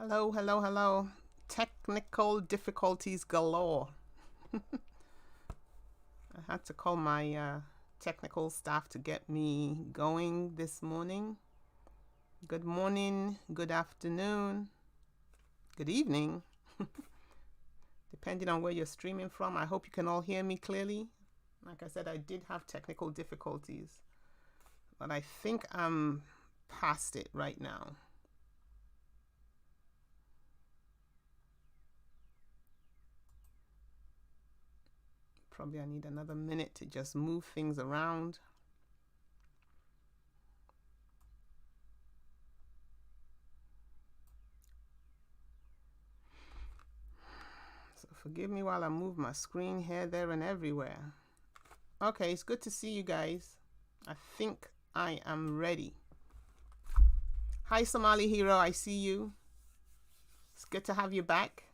Hello, hello, hello. Technical difficulties galore. I had to call my technical staff to get me going this morning. Good morning, good afternoon, good evening, depending on where you're streaming from. I hope you can all hear me clearly. Like I said, I did have technical difficulties, but I think I'm past it right now. Probably I need another minute to just move things around. So forgive me while I move my screen here, there, and everywhere. Okay, it's good to see you guys. I think I am ready. Hi, Somali Hero, I see you. It's good to have you back.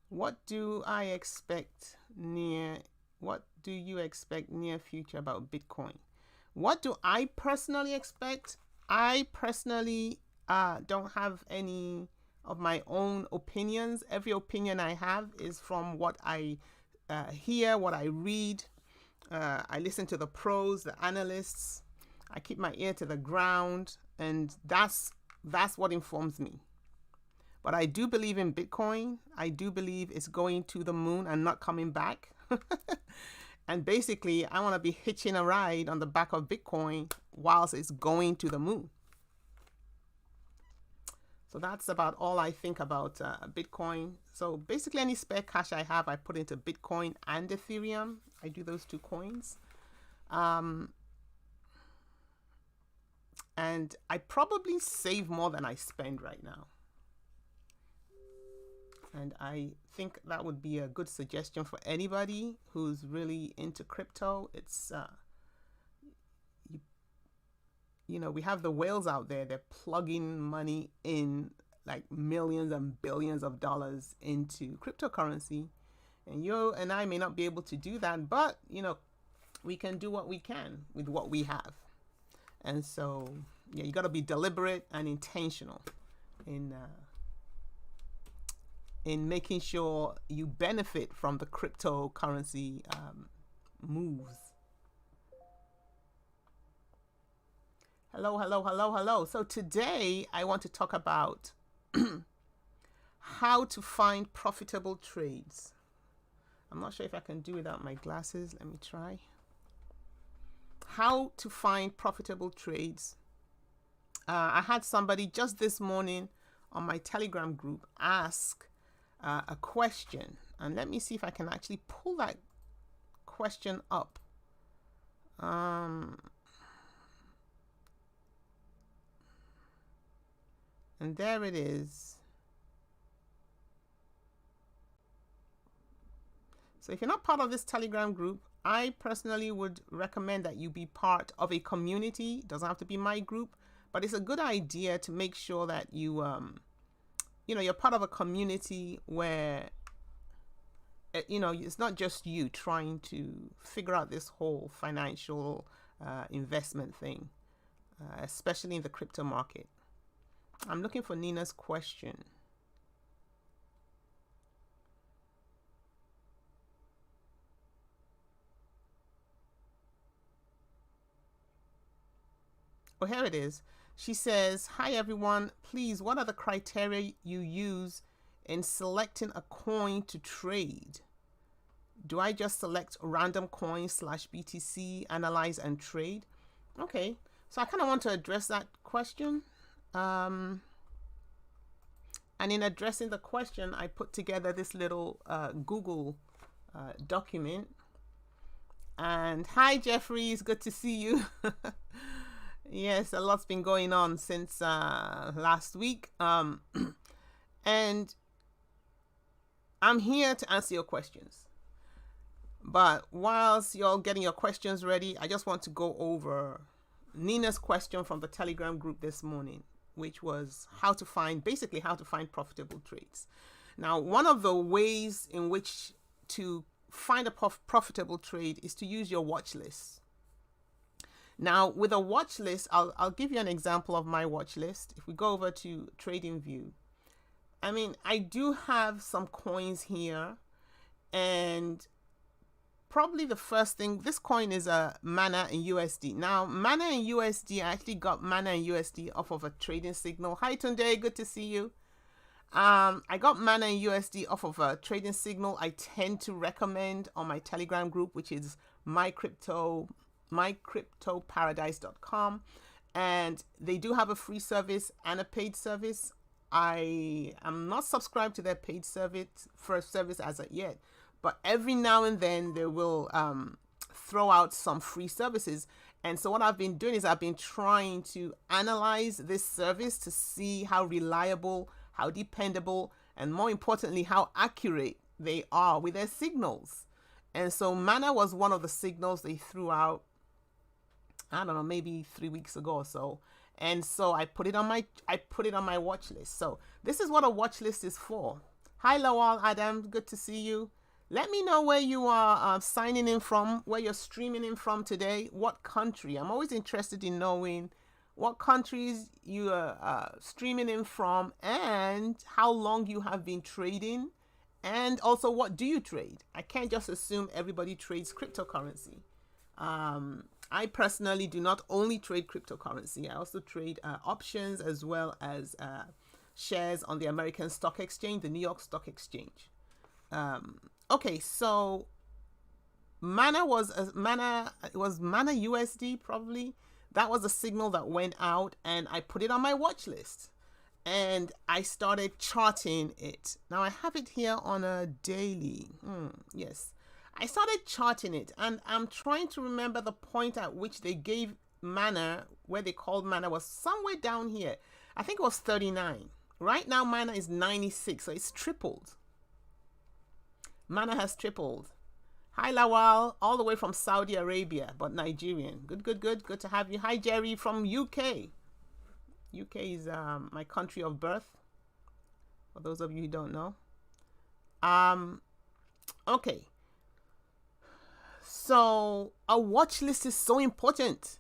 What do you expect near future about Bitcoin? What do I personally expect? I personally don't have any of my own opinions. Every opinion I have is from what I hear, what I read. I listen to the pros, the analysts. I keep my ear to the ground, and that's what informs me. But I do believe in Bitcoin. I do believe it's going to the moon and not coming back. And basically, I want to be hitching a ride on the back of Bitcoin whilst it's going to the moon. So that's about all I think about Bitcoin. So basically, any spare cash I have, I put into Bitcoin and Ethereum. I do those two coins. And I probably save more than I spend right now. And I think that would be a good suggestion for anybody who's really into crypto. It's, you know, we have the whales out there. They're plugging money in, like millions and billions of dollars into cryptocurrency. And you and I may not be able to do that, but, you know, we can do what we can with what we have. And so, yeah, you got to be deliberate and intentional in making sure you benefit from the cryptocurrency moves. Hello, hello, hello, hello. So today I want to talk about how to find profitable trades. I'm not sure if I can do without my glasses. Let me try. How to find profitable trades. I had somebody just this morning on my Telegram group ask a question, and let me see if I can actually pull that question up. And there it is. So if you're not part of this Telegram group, I personally would recommend that you be part of a community. It doesn't have to be my group, but it's a good idea to make sure that you you know, you're part of a community where, you know, it's not just you trying to figure out this whole financial investment thing, especially in the crypto market. I'm looking for Nina's question. Oh, here it is. She says, hi everyone, please, what are the criteria you use in selecting a coin to trade? Do I just select random coins /BTC, analyze and trade? Okay, so I kind of want to address that question. And in addressing the question, I put together this little Google document. And hi, Jeffrey, it's good to see you. Yes, a lot's been going on since last week. And I'm here to answer your questions. But whilst you're getting your questions ready, I just want to go over Nina's question from the Telegram group this morning, which was basically how to find profitable trades. Now, one of the ways in which to find a profitable trade is to use your watch list. Now, with a watch list, I'll give you an example of my watch list. If we go over to TradingView, I mean, I do have some coins here, and probably the first thing, this coin is a Mana in USD. Now, Mana in USD, I actually got Mana in USD off of a trading signal. Hi, Tunde, good to see you. I got Mana in USD off of a trading signal I tend to recommend on my Telegram group, which is mycryptoparadise.com, and they do have a free service and a paid service. I am not subscribed to their paid service as of yet, but every now and then they will throw out some free services. And so what I've been doing is I've been trying to analyze this service to see how reliable, how dependable, and more importantly, how accurate they are with their signals. And so Mana was one of the signals they threw out, I don't know, maybe 3 weeks ago or so. And so I put it on my watch list. So this is what a watch list is for. Hi, Lawal Adam, good to see you. Let me know where you are signing in from, where you're streaming in from today, what country. I'm always interested in knowing what countries you are streaming in from, and how long you have been trading, and also what do you trade. I can't just assume everybody trades cryptocurrency. I personally do not only trade cryptocurrency. I also trade options as well as shares on the American Stock Exchange, the New York Stock Exchange. Okay, so Mana was Mana USD probably. That was a signal that went out, and I put it on my watch list, and I started charting it. Now I have it here on a daily. Yes. I started charting it, and I'm trying to remember the point at which they gave Mana, where they called Mana, was somewhere down here. I think it was 39. Right now, Mana is 96, so it's tripled. Mana has tripled. Hi, Lawal, all the way from Saudi Arabia, but Nigerian. Good to have you. Hi, Jerry from UK. UK is my country of birth, for those of you who don't know. Okay. So a watch list is so important.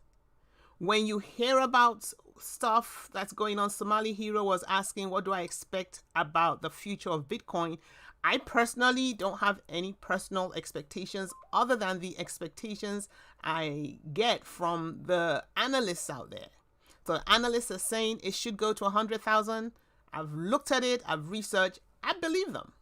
When you hear about stuff that's going on, Somali Hero was asking, what do I expect about the future of Bitcoin? I personally don't have any personal expectations other than the expectations I get from the analysts out there. So the analysts are saying it should go to 100,000. I've looked at it, I've researched, I believe them.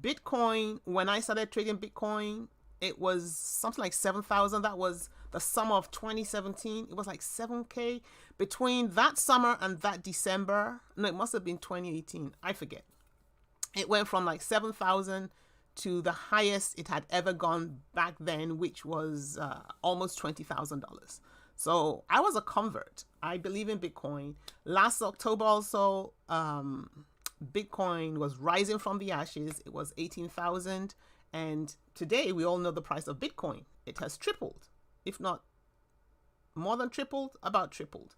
Bitcoin, when I started trading Bitcoin, it was something like 7,000. That was the summer of 2017. It was like 7K. Between that summer and that December, no, it must have been 2018. I forget. It went from like 7,000 to the highest it had ever gone back then, which was almost $20,000. So I was a convert. I believe in Bitcoin. Last October also, Bitcoin was rising from the ashes. It was 18,000. And today we all know the price of Bitcoin. It has tripled, if not more than tripled, about tripled.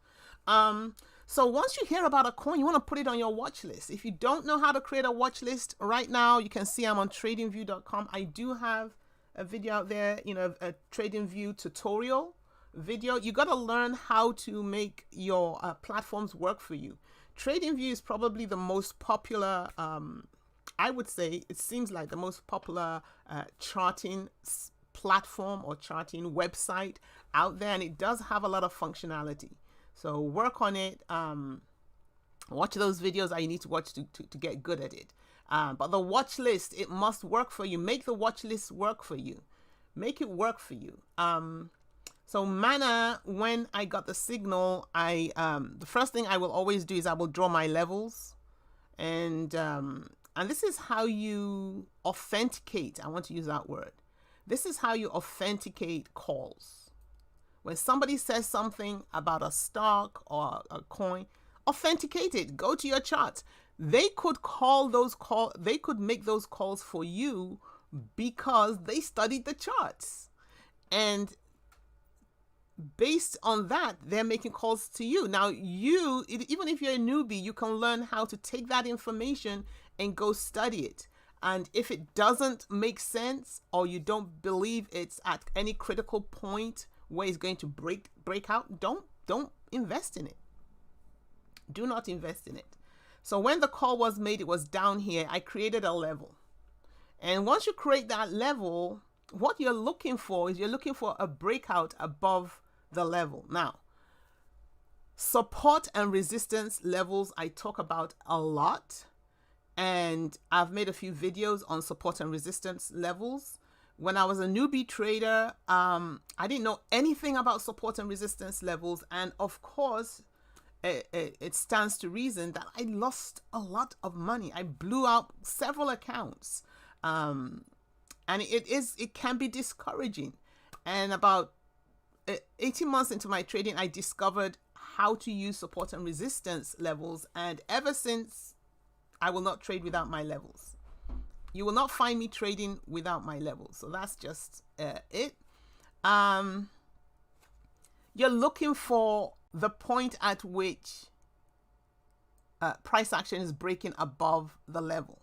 So once you hear about a coin, you want to put it on your watch list. If you don't know how to create a watch list right now, you can see I'm on tradingview.com. I do have a video out there, a TradingView tutorial video. You got to learn how to make your platforms work for you. TradingView is probably the most popular, I would say, it seems like the most popular charting platform or charting website out there, and it does have a lot of functionality. So work on it. Watch those videos that you need to watch to get good at it. But the watch list, it must work for you. Make the watch list work for you. Make it work for you. So Mana, when I got the signal, the first thing I will always do is I will draw my levels, and this is how you authenticate. I want to use that word. This is how you authenticate calls. When somebody says something about a stock or a coin, authenticate it. Go to your charts. They could They could make those calls for you because they studied the charts, and based on that, they're making calls to you. Now, even if you're a newbie, you can learn how to take that information and go study it. And if it doesn't make sense, or you don't believe it's at any critical point where it's going to break out, don't invest in it. Do not invest in it. So when the call was made, it was down here. I created a level. And once you create that level, what you're looking for is you're looking for a breakout above the level. Now, support and resistance levels I talk about a lot. And I've made a few videos on support and resistance levels. When I was a newbie trader, I didn't know anything about support and resistance levels. And of course, it stands to reason that I lost a lot of money. I blew out several accounts. And it can be discouraging. And about 18 months into my trading, I discovered how to use support and resistance levels. And ever since, I will not trade without my levels. You will not find me trading without my levels. So that's just it. You're looking for the point at which price action is breaking above the level.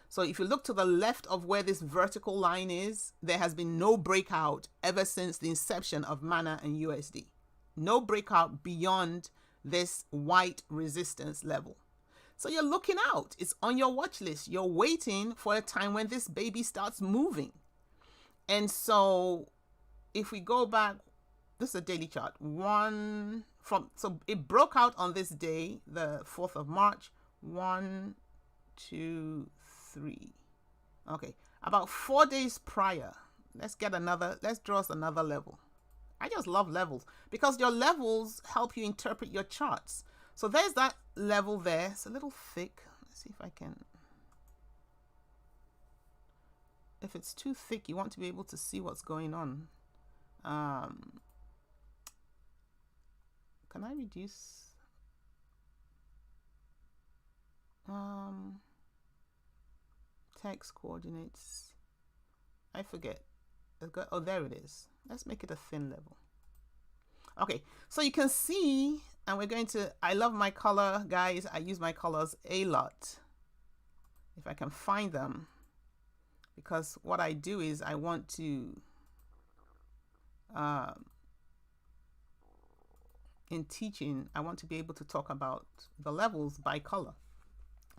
So if you look to the left of where this vertical line is, there has been no breakout ever since the inception of MANA and USD. No breakout beyond this white resistance level. So you're looking out. It's on your watch list. You're waiting for a time when this baby starts moving. And so if we go back, this is a daily chart. So it broke out on this day, the 4th of March. 1, 2, 3. Okay, about 4 days prior. Let's draw us another level. I just love levels because your levels help you interpret your charts. So there's that level there. It's a little thick. Let's see if I can. If it's too thick, you want to be able to see what's going on. Can I reduce? Text coordinates. I forget. Oh, there it is. Let's make it a thin level. Okay, so you can see, and we're going to, I love my color, guys. I use my colors a lot. If I can find them, because what I do is I want to, in teaching, I want to be able to talk about the levels by color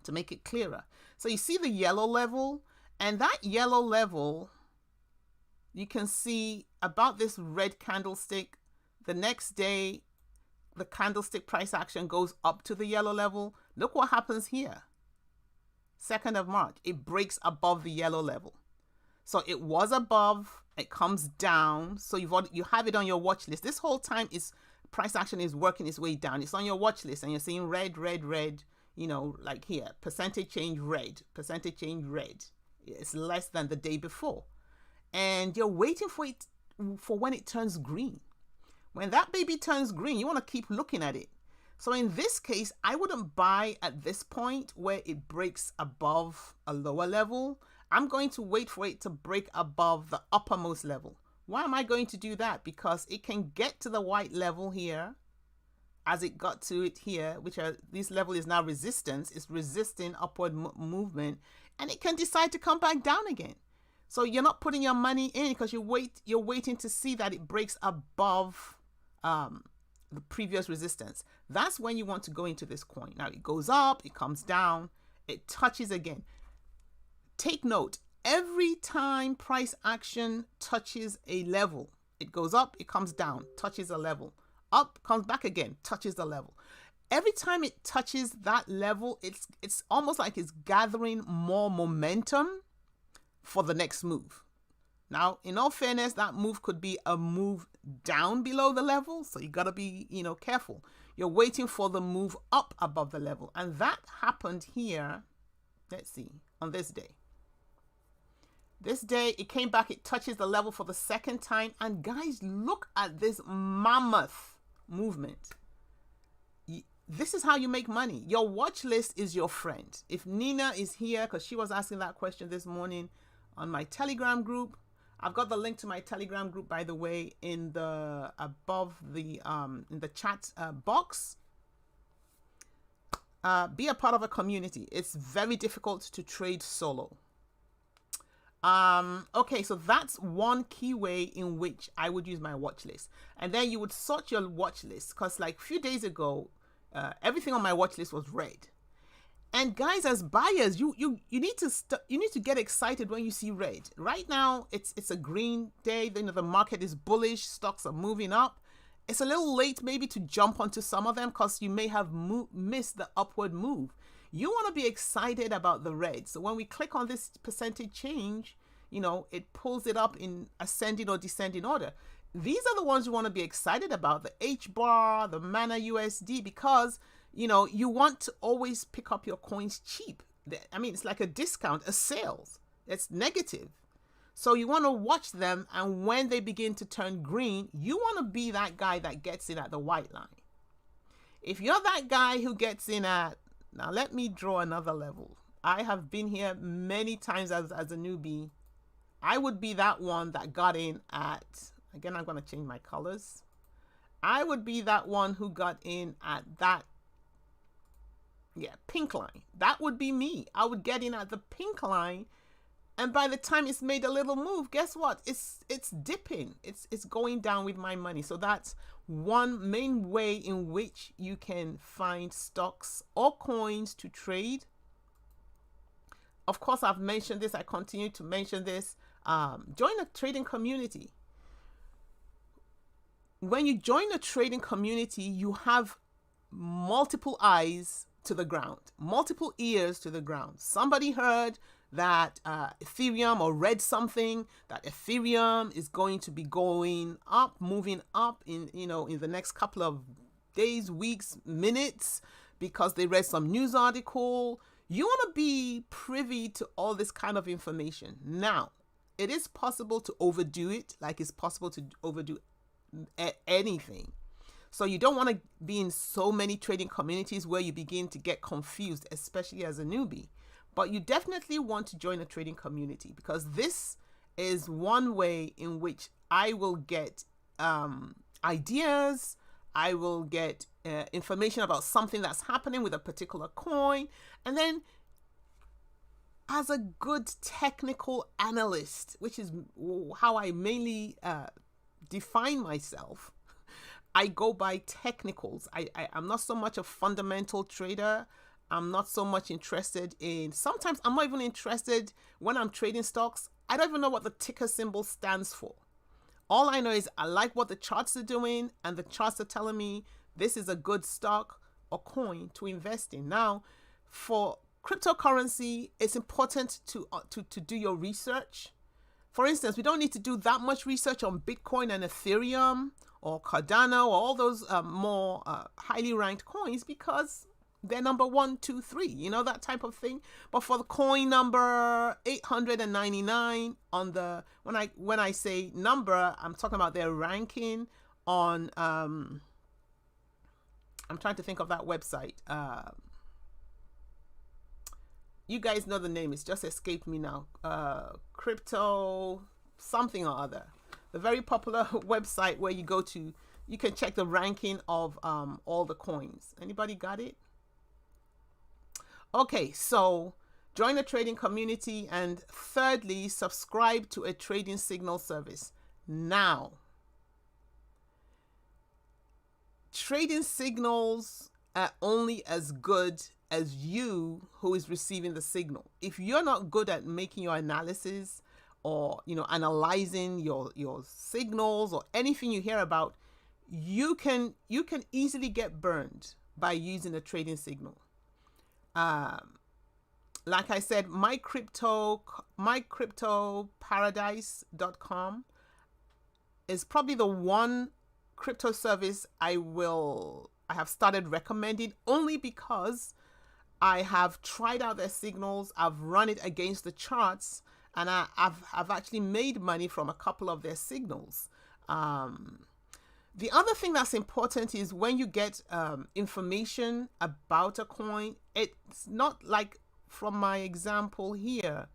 to make it clearer. So you see the yellow level, and that yellow level, you can see about this red candlestick. The next day, the candlestick price action goes up to the yellow level. Look what happens here. 2nd of March, it breaks above the yellow level. So it was above, it comes down. So you have it on your watch list. This whole time is price action is working its way down. It's on your watch list and you're seeing red, red, red, you know, like here, percentage change red, percentage change red. It's less than the day before. And you're waiting for it, for when it turns green. When that baby turns green, you want to keep looking at it. So in this case, I wouldn't buy at this point where it breaks above a lower level. I'm going to wait for it to break above the uppermost level. Why am I going to do that? Because it can get to the white level here, as it got to it here, which this level is now resistance. It's resisting upward movement, and it can decide to come back down again. So you're not putting your money in because you're waiting to see that it breaks above the previous resistance. That's when you want to go into this coin. Now it goes up, it comes down, it touches again. Take note, every time price action touches a level, it goes up, it comes down, touches a level, up, comes back again, touches the level. Every time it touches that level, it's almost like it's gathering more momentum for the next move. Now, in all fairness, that move could be a move down below the level. So you got to be, careful. You're waiting for the move up above the level. And that happened here. Let's see, on this day. This day, it came back, it touches the level for the second time. And guys, look at this mammoth movement. This is how you make money. Your watch list is your friend. If Nina is here, because she was asking that question this morning on my Telegram group, I've got the link to my Telegram group, by the way, in the above the in the chat box. Be a part of a community. It's very difficult to trade solo. Okay, so that's one key way in which I would use my watch list. And then you would sort your watch list, because like a few days ago, everything on my watch list was red. And guys, as buyers, you need to get excited when you see red. Right now, it's a green day. The market is bullish. Stocks are moving up. It's a little late maybe to jump onto some of them because you may have missed the upward move. You want to be excited about the red. So when we click on this percentage change, it pulls it up in ascending or descending order. These are the ones you want to be excited about, the H bar, the Mana USD, because you want to always pick up your coins cheap. I mean, it's like a discount, a sales. It's negative. So you want to watch them, and when they begin to turn green, you want to be that guy that gets in at the white line. If you're that guy who gets in at, now let me draw another level. I have been here many times as a newbie. I would be that one that got in at, again, I'm going to change my colors. I would be that one who got in at that, pink line. That would be me. I would get in at the pink line, and by the time it's made a little move, guess what? It's dipping. It's going down with my money. So that's one main way in which you can find stocks or coins to trade. Of course, I've mentioned this. I continue to mention this. Join a trading community. When you join a trading community, you have multiple eyes to the ground, multiple ears to the ground. Somebody heard that Ethereum, or read something that Ethereum is going to be going up, moving up in the next couple of days, weeks, minutes, because they read some news article. You want to be privy to all this kind of information. Now, it is possible to overdo it, like it's possible to overdo anything. So you don't want to be in so many trading communities where you begin to get confused, especially as a newbie. But you definitely want to join a trading community, because this is one way in which I will get ideas. I will get information about something that's happening with a particular coin. And then as a good technical analyst, which is how I mainly define myself, I go by technicals. I'm not so much a fundamental trader. I'm not so much interested in, sometimes I'm not even interested when I'm trading stocks. I don't even know what the ticker symbol stands for. All I know is I like what the charts are doing, and the charts are telling me this is a good stock or coin to invest in. Now, for cryptocurrency, it's important to do your research. For instance, we don't need to do that much research on Bitcoin and Ethereum or Cardano or all those more highly ranked coins, because they're number 1, 2, 3, that type of thing. But for the coin number 899 on the, when I say number, I'm talking about their ranking on, I'm trying to think of that website. You guys know the name, it's just escaped me now. Crypto something or other. The very popular website where you go to, you can check the ranking of all the coins. Anybody got it? Okay, so join a trading community, and thirdly, subscribe to a trading signal service. Now, trading signals are only as good as you who is receiving the signal. If you're not good at making your analysis or analyzing your signals or anything you hear about, you can easily get burned by using a trading signal. Like I said, mycryptoparadise.com is probably the one crypto service I have started recommending, only because I have tried out their signals. I've run it against the charts, and I've actually made money from a couple of their signals. The other thing that's important is when you get information about a coin, it's not like from my example here.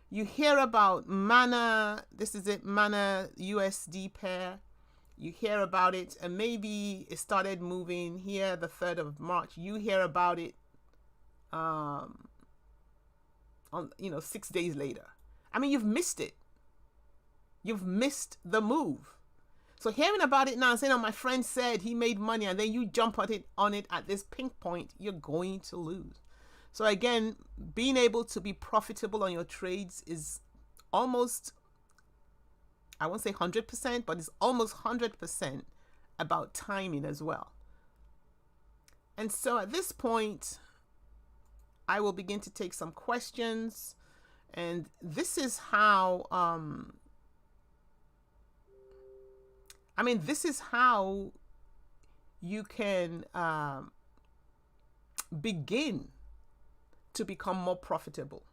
You hear about Mana, this is it, Mana USD pair. You hear about it, and maybe it started moving here the 3rd of March. You hear about it on 6 days later. I mean, you've missed it. You've missed the move. So hearing about it now, saying, oh, my friend said he made money, and then you jump on it at this pink point, you're going to lose. So again, being able to be profitable on your trades is almost, I won't say 100%, but it's almost 100% about timing as well. And so at this point, I will begin to take some questions. And this is how, this is how you can begin to become more profitable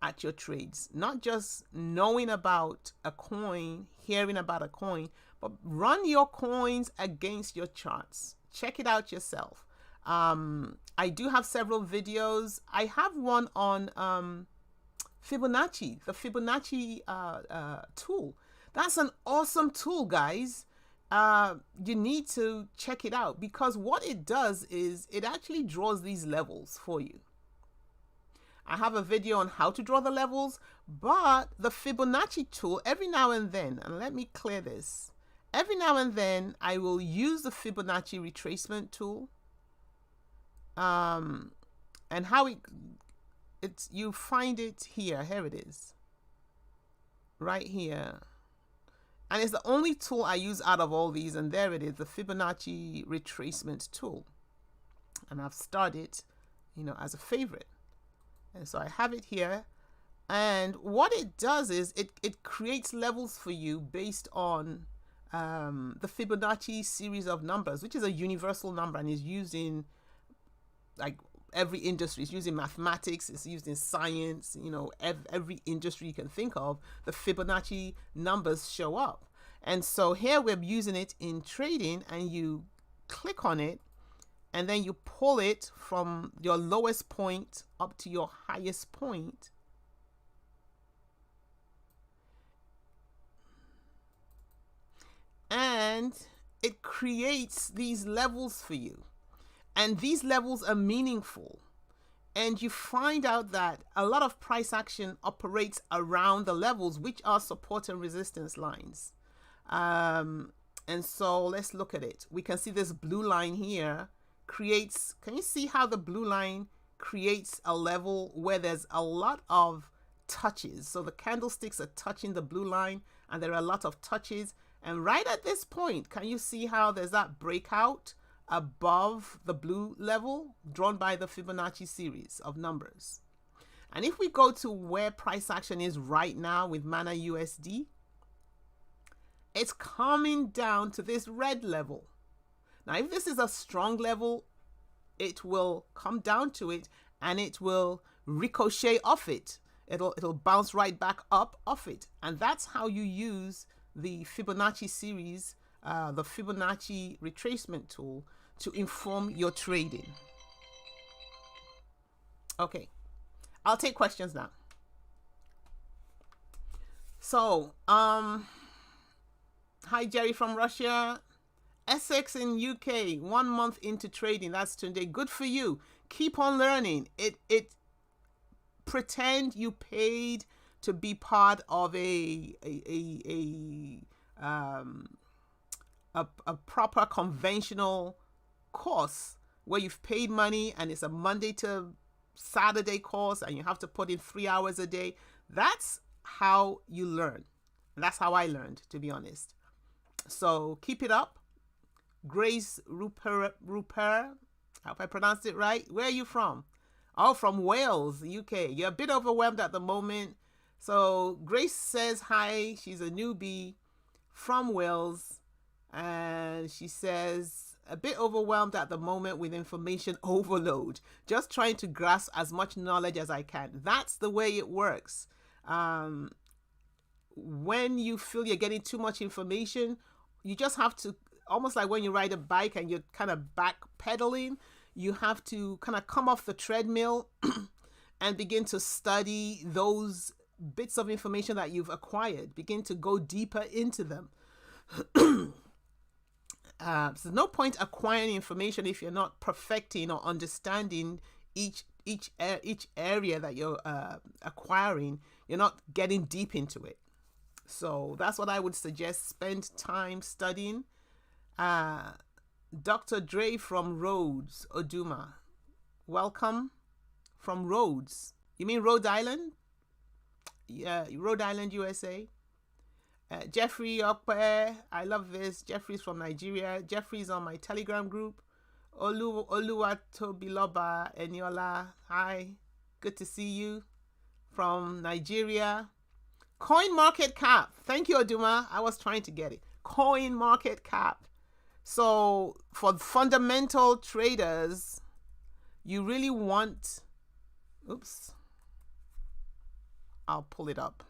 at your trades. Not just knowing about a coin, hearing about a coin, but run your coins against your charts. Check it out yourself. I do have several videos. I have one on Fibonacci, the Fibonacci tool. That's an awesome tool, guys. You need to check it out, because what it does is it actually draws these levels for you. I have a video on how to draw the levels, but the Fibonacci tool, every now and then, and let me clear this, every now and then I will use the Fibonacci retracement tool. And how it's you find it here. Here it is. Right here. And it's the only tool I use out of all these, and there it is, the Fibonacci retracement tool. And I've started, as a favorite. And so I have it here. And what it does is it creates levels for you based on the Fibonacci series of numbers, which is a universal number and is used in like every industry. It's used in mathematics, it's used in science, every industry you can think of, the Fibonacci numbers show up. And so here we're using it in trading, and you click on it, and then you pull it from your lowest point up to your highest point. And it creates these levels for you. And these levels are meaningful. And you find out that a lot of price action operates around the levels, which are support and resistance lines. And so let's look at it. We can see this blue line here creates, can you see how the blue line creates a level where there's a lot of touches? So the candlesticks are touching the blue line, and there are a lot of touches. And right at this point, can you see how there's that breakout above the blue level drawn by the Fibonacci series of numbers? And if we go to where price action is right now with Mana USD, it's coming down to this red level. Now, if this is a strong level, it will come down to it and it will ricochet off it. It'll bounce right back up off it. And that's how you use the Fibonacci series, the Fibonacci retracement tool, to inform your trading. Okay, I'll take questions now. So, hi Jerry from Russia. Essex in UK, 1 month into trading. That's today. Good for you. Keep on learning. It pretend you paid to be part of a proper conventional course where you've paid money and it's a Monday to Saturday course and you have to put in 3 hours a day. That's how you learn. That's how I learned, to be honest. So keep it up. Grace Ruper, I hope I pronounced it right. Where are you from? Oh, from Wales, UK. You're a bit overwhelmed at the moment. So Grace says hi. She's a newbie from Wales. And she says, a bit overwhelmed at the moment with information overload. Just trying to grasp as much knowledge as I can. That's the way it works. When you feel you're getting too much information, you just have to, almost like when you ride a bike and you're kind of back pedaling, you have to kind of come off the treadmill and begin to study those bits of information that you've acquired. Begin to go deeper into them. So there's no point acquiring information if you're not perfecting or understanding each each area that you're acquiring, you're not getting deep into it. So that's what I would suggest. Spend time studying. Dr. Dre from Rhodes, Oduma. Welcome from Rhodes. You mean Rhode Island? Yeah, Rhode Island, USA. Jeffrey Okpe, I love this. Jeffrey's from Nigeria. Jeffrey's on my Telegram group. Oluwatobiloba Eniola, hi. Good to see you from Nigeria. Coin market cap. Thank you, Oduma. I was trying to get it. Coin market cap. So for fundamental traders, you really want, oops, I'll pull it up.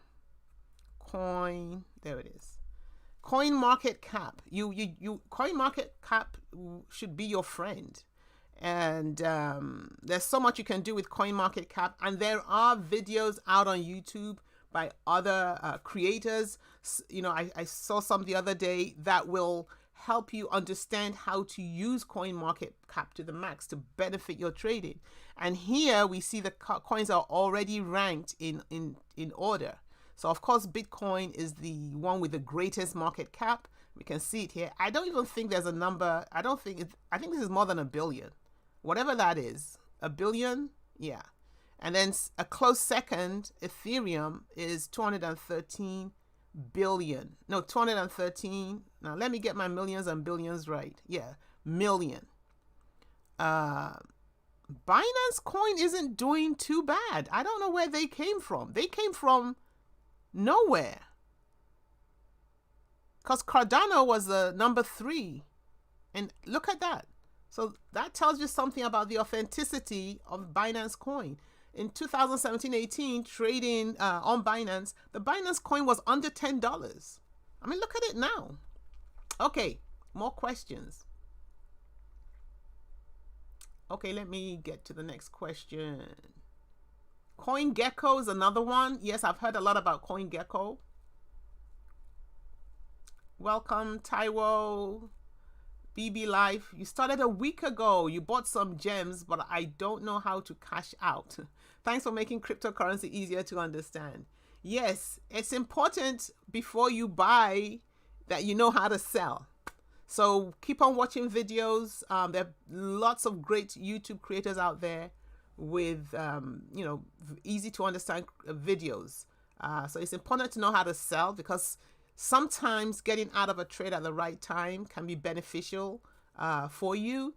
Coin, there it is. Coin market cap. Coin market cap should be your friend. And there's so much you can do with coin market cap. And there are videos out on YouTube by other creators. You know, I saw some the other day that will help you understand how to use coin market cap to the max to benefit your trading. And here we see the coins are already ranked in order. So of course, Bitcoin is the one with the greatest market cap. We can see it here. I don't even think there's a number. I think this is more than 1 billion. Whatever that is, 1 billion. Yeah. And then a close second, Ethereum is 213 billion. No, 213. Now let me get my millions and billions right. Yeah, million. Binance coin isn't doing too bad. I don't know where they came from. They came from nowhere. Because Cardano was the number 3. And look at that. So that tells you something about the authenticity of Binance coin. In 2017-18, trading on Binance, the Binance coin was under $10. I mean, look at it now. Okay, more questions. Okay, let me get to the next question. CoinGecko is another one. Yes, I've heard a lot about CoinGecko. Welcome, Taiwo. BB Life. You started a week ago. You bought some gems, but I don't know how to cash out. Thanks for making cryptocurrency easier to understand. Yes, it's important before you buy that you know how to sell. So keep on watching videos. There are lots of great YouTube creators out there with, you know, easy to understand videos. So it's important to know how to sell, because sometimes getting out of a trade at the right time can be beneficial for you.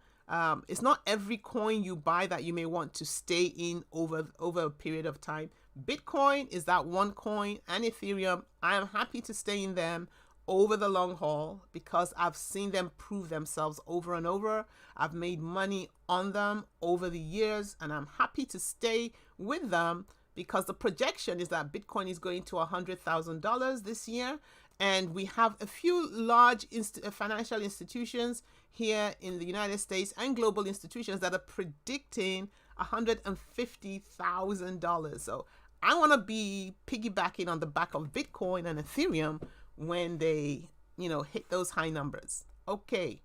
It's not every coin you buy that you may want to stay in over a period of time. Bitcoin is that one coin, and Ethereum. I am happy to stay in them over the long haul because I've seen them prove themselves over and over. I've made money on them over the years, and I'm happy to stay with them because the projection is that Bitcoin is going to $100,000 this year. And we have a few large financial institutions here in the United States and global institutions that are predicting $150,000. So I want to be piggybacking on the back of Bitcoin and Ethereum when they, you know, hit those high numbers. Okay.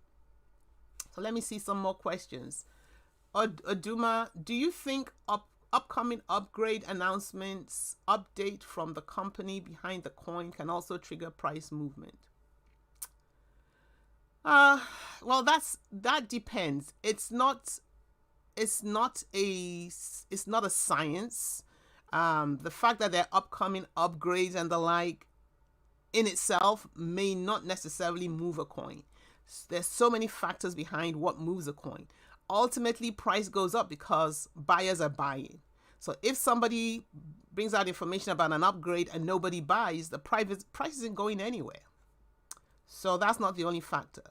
So let me see some more questions. Oduma, do you think upcoming upgrade announcements, update from the company behind the coin can also trigger price movement? Well, that depends. It's not a science. The fact that there are upcoming upgrades and the like in itself may not necessarily move a coin. There's so many factors behind what moves a coin. Ultimately, price goes up because buyers are buying. So if somebody brings out information about an upgrade and nobody buys, the price isn't going anywhere. So that's not the only factor.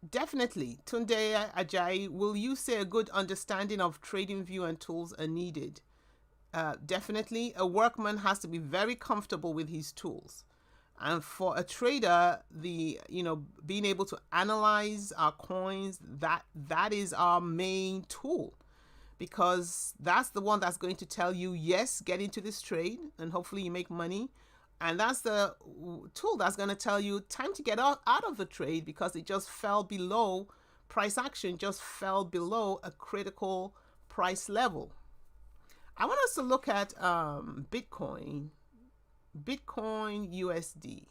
Definitely. Tunde Ajayi, will you say a good understanding of trading view and tools are needed? Definitely. A workman has to be very comfortable with his tools. And for a trader, being able to analyze our coins, that is our main tool, because that's the one that's going to tell you, yes, get into this trade and hopefully you make money. And that's the tool that's going to tell you time to get out of the trade because it just fell below price action just fell below a critical price level. I want us to look at Bitcoin USD.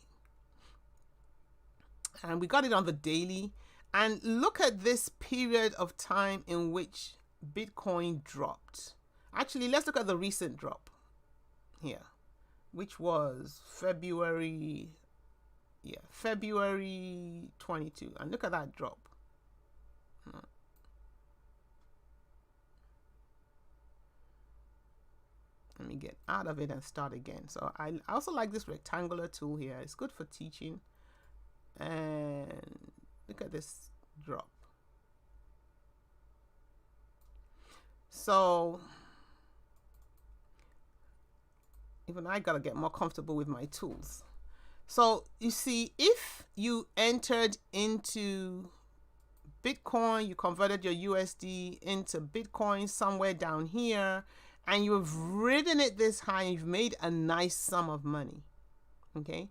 And we got it on the daily. And look at this period of time in which Bitcoin dropped. Actually, let's look at the recent drop here, which was February 22. And look at that drop. Let me get out of it and start again. So I also like this rectangular tool here. It's good for teaching. And look at this drop. So even I gotta get more comfortable with my tools. So you see, if you entered into Bitcoin, you converted your USD into Bitcoin somewhere down here, and you've ridden it this high, and you've made a nice sum of money. Okay.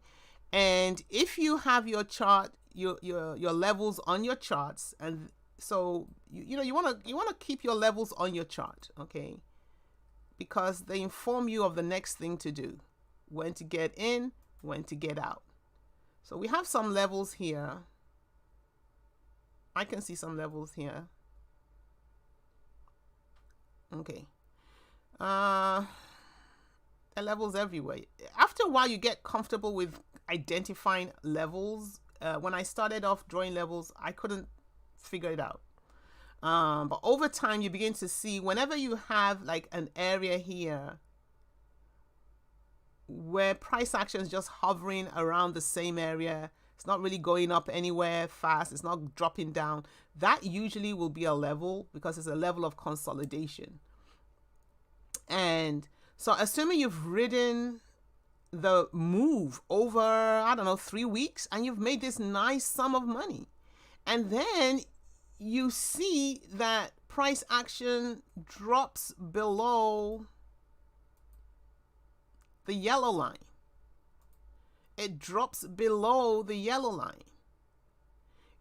And if you have your chart, your levels on your charts, and so you want to keep your levels on your chart, okay? Because they inform you of the next thing to do, when to get in, when to get out. So we have some levels here. I can see some levels here. Okay. There are levels everywhere. After a while, you get comfortable with identifying levels. When I started off drawing levels, I couldn't figure it out. But over time, you begin to see whenever you have like an area here where price action is just hovering around the same area, it's not really going up anywhere fast, it's not dropping down, that usually will be a level, because it's a level of consolidation. And so assuming you've ridden the move over, I don't know, 3 weeks, and you've made this nice sum of money, and then you see that price action drops below the yellow line. It drops below the yellow line.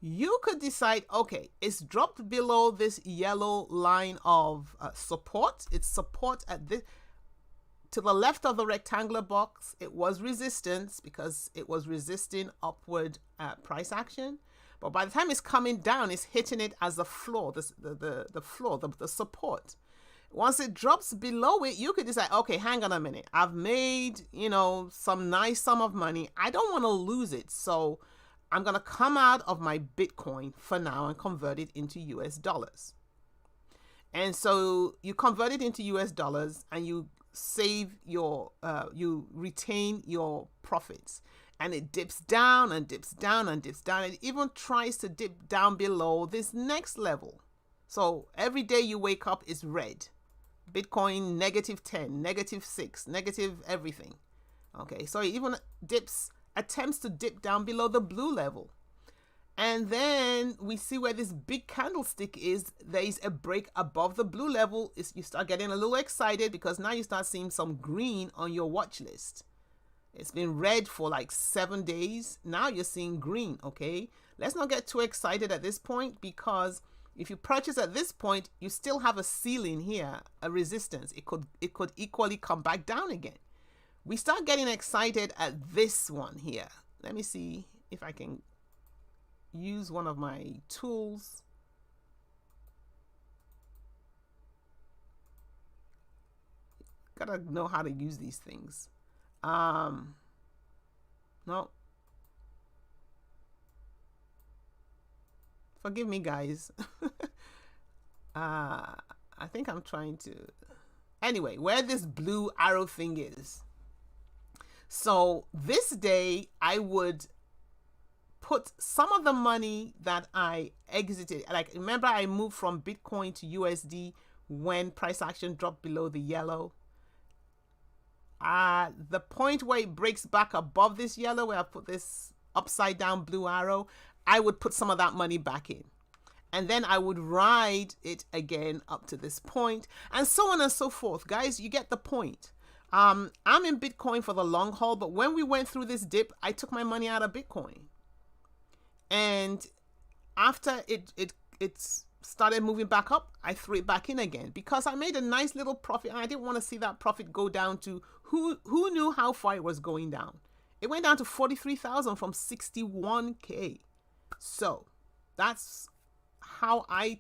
You could decide, okay, it's dropped below this yellow line of support. It's support at this. To the left of the rectangular box, it was resistance because it was resisting upward price action. But by the time it's coming down, it's hitting it as the floor, the floor, the support. Once it drops below it, you could decide, okay, hang on a minute. I've made, some nice sum of money. I don't want to lose it. So I'm going to come out of my Bitcoin for now and convert it into US dollars. And so you convert it into US dollars and you save your, you retain your profits. And it dips down and dips down and dips down. It even tries to dip down below this next level. So every day you wake up is red. Bitcoin -10, -6, negative everything. Okay, so it even attempts to dip down below the blue level. And then we see where this big candlestick is. There is a break above the blue level. You start getting a little excited because now you start seeing some green on your watch list. It's been red for like 7 days. Now you're seeing green, okay? Let's not get too excited at this point, because if you purchase at this point, you still have a ceiling here, a resistance. It could equally come back down again. We start getting excited at this one here. Let me see if I can use one of my tools. Gotta know how to use these things. No. Forgive me, guys. I think I'm trying to... Anyway, where this blue arrow thing is. So this day, I would put some of the money that I exited. Like, remember I moved from Bitcoin to USD when price action dropped below the yellow. The point where it breaks back above this yellow, where I put this upside down blue arrow, I would put some of that money back in. And then I would ride it again up to this point, and so on and so forth. Guys, you get the point. I'm in Bitcoin for the long haul, but when we went through this dip, I took my money out of Bitcoin. And after it it's started moving back up, I threw it back in again because I made a nice little profit and I didn't want to see that profit go down to who knew how far it was going down. It went down to 43,000 from 61K. So that's how I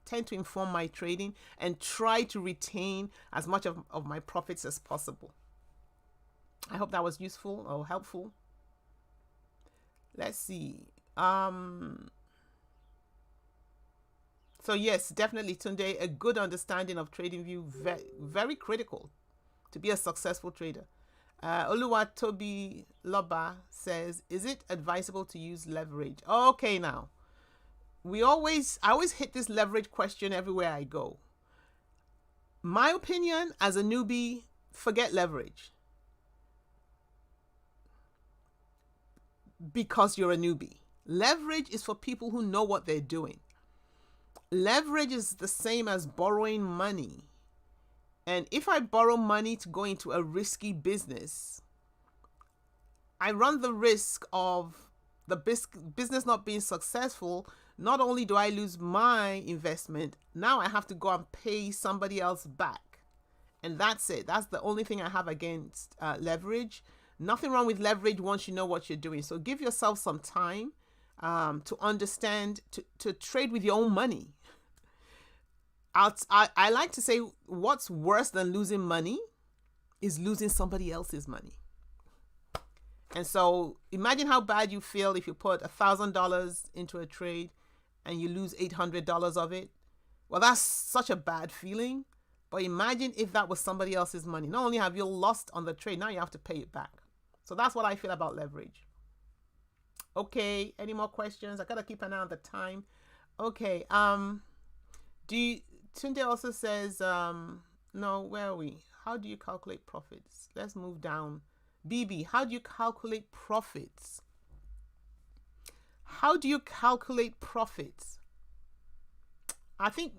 tend to inform my trading and try to retain as much of my profits as possible. I hope that was useful or helpful. Let's see. So yes, definitely, Tunde, a good understanding of trading view, very critical to be a successful trader. Oluwatobi Loba says, is it advisable to use leverage? Okay, now, I always hit this leverage question everywhere I go. My opinion, as a newbie, forget leverage. Because you're a newbie. Leverage is for people who know what they're doing. Leverage is the same as borrowing money. And if I borrow money to go into a risky business, I run the risk of the business not being successful. Not only do I lose my investment, now I have to go and pay somebody else back. And that's it. That's the only thing I have against leverage. Nothing wrong with leverage once you know what you're doing. So give yourself some time to understand, to trade with your own money. I like to say what's worse than losing money is losing somebody else's money. And so imagine how bad you feel if you put $1,000 into a trade and you lose $800 of it. Well, that's such a bad feeling. But imagine if that was somebody else's money. Not only have you lost on the trade, now you have to pay it back. So that's what I feel about leverage. Okay, any more questions? I gotta keep an eye on the time. Okay, Tunde also says, no, where are we? How do you calculate profits? Let's move down. BB, how do you calculate profits? How do you calculate profits? I think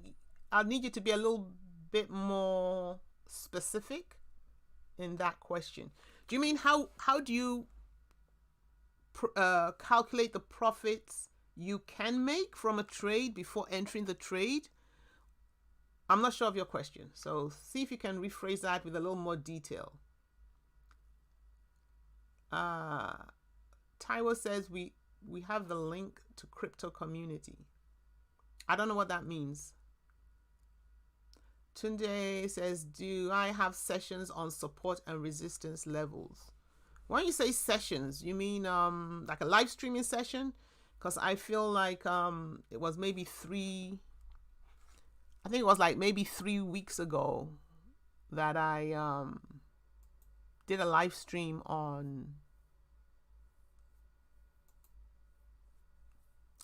I'll need you to be a little bit more specific in that question. Do you mean how do you calculate the profits you can make from a trade before entering the trade? I'm not sure of your question, so see if you can rephrase that with a little more detail. Taiwo says we have the link to crypto community. I don't know what that means. Tunde says, do I have sessions on support and resistance levels? When you say sessions, you mean like a live streaming session? Because I feel like it was maybe maybe 3 weeks ago that I did a live stream on.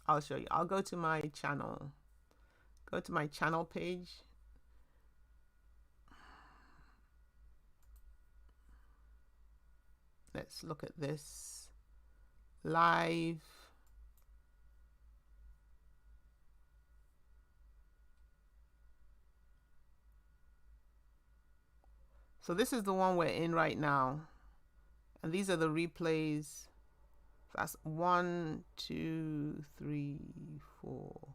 I'll show you. I'll go to my channel. Go to my channel page. Let's look at this. Live. So this is the one we're in right now. And these are the replays. That's 1, 2, 3, 4,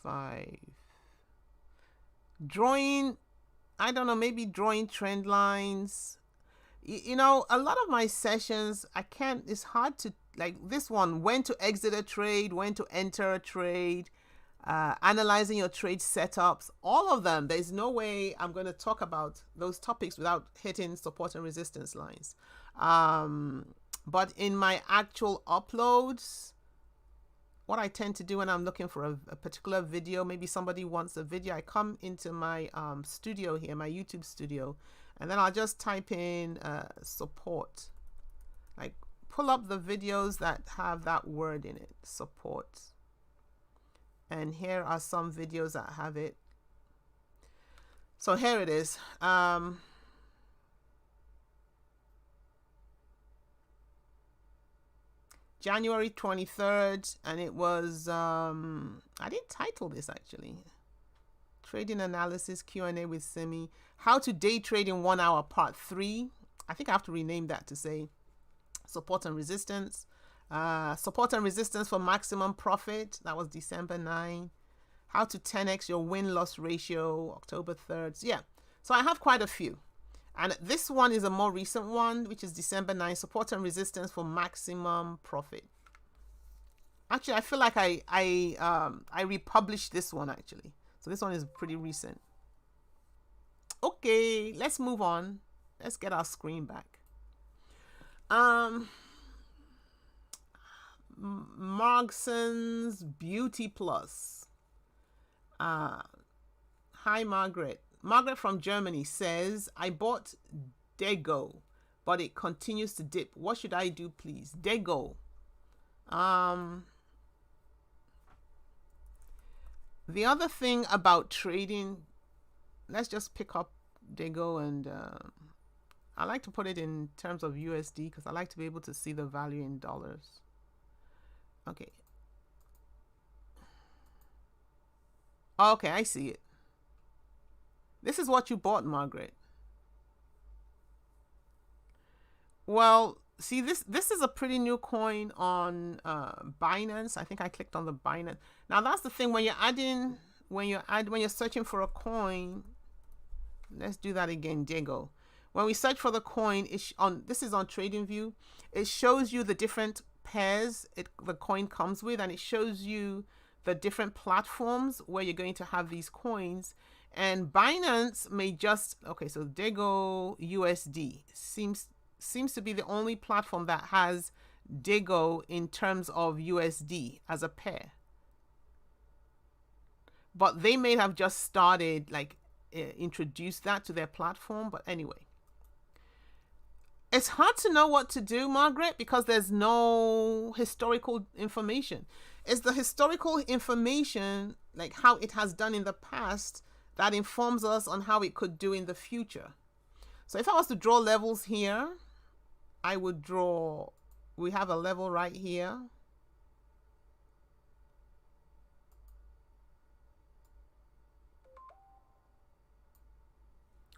5. Drawing, I don't know, maybe drawing trend lines. You know, a lot of my sessions, it's hard to, like this one, when to exit a trade, when to enter a trade, analyzing your trade setups, all of them. There's no way I'm going to talk about those topics without hitting support and resistance lines. But in my actual uploads, what I tend to do when I'm looking for a particular video, maybe somebody wants a video, I come into my studio here, my YouTube studio, and then I'll just type in support. Like pull up the videos that have that word in it, support. And here are some videos that have it. So here it is. January 23rd, and it was, I didn't title this actually. Trading Analysis Q&A with Simi. How to Day Trade in 1 Hour, Part 3. I think I have to rename that to say Support and Resistance. Support and resistance for maximum profit. That was December 9. How to 10x your win-loss ratio, October 3rd. Yeah. So I have quite a few. And this one is a more recent one, which is December 9, support and resistance for maximum profit. Actually, I feel like I republished this one actually. So this one is pretty recent. Okay, let's move on. Let's get our screen back. Margson's Beauty Plus. Hi, Margaret. Margaret from Germany says, I bought Dego, but it continues to dip. What should I do, please? Dego. The other thing about trading, let's just pick up Dego, and I like to put it in terms of USD because I like to be able to see the value in dollars. Okay. Okay, I see it. This is what you bought, Margaret. Well, see, this is a pretty new coin on Binance. I think I clicked on the Binance. Now that's the thing, when you're searching for a coin. Let's do that again, Dego. When we search for the coin, this is on TradingView. It shows you the different pairs the coin comes with, and it shows you the different platforms where you're going to have these coins. And Binance may just, okay, so Dego USD seems to be the only platform that has Dego in terms of USD as a pair. But they may have just started, like, introduced that to their platform. But anyway, it's hard to know what to do, Margaret, because there's no historical information. It's the historical information, like how it has done in the past, that informs us on how it could do in the future. So if I was to draw levels here, I would draw, we have a level right here.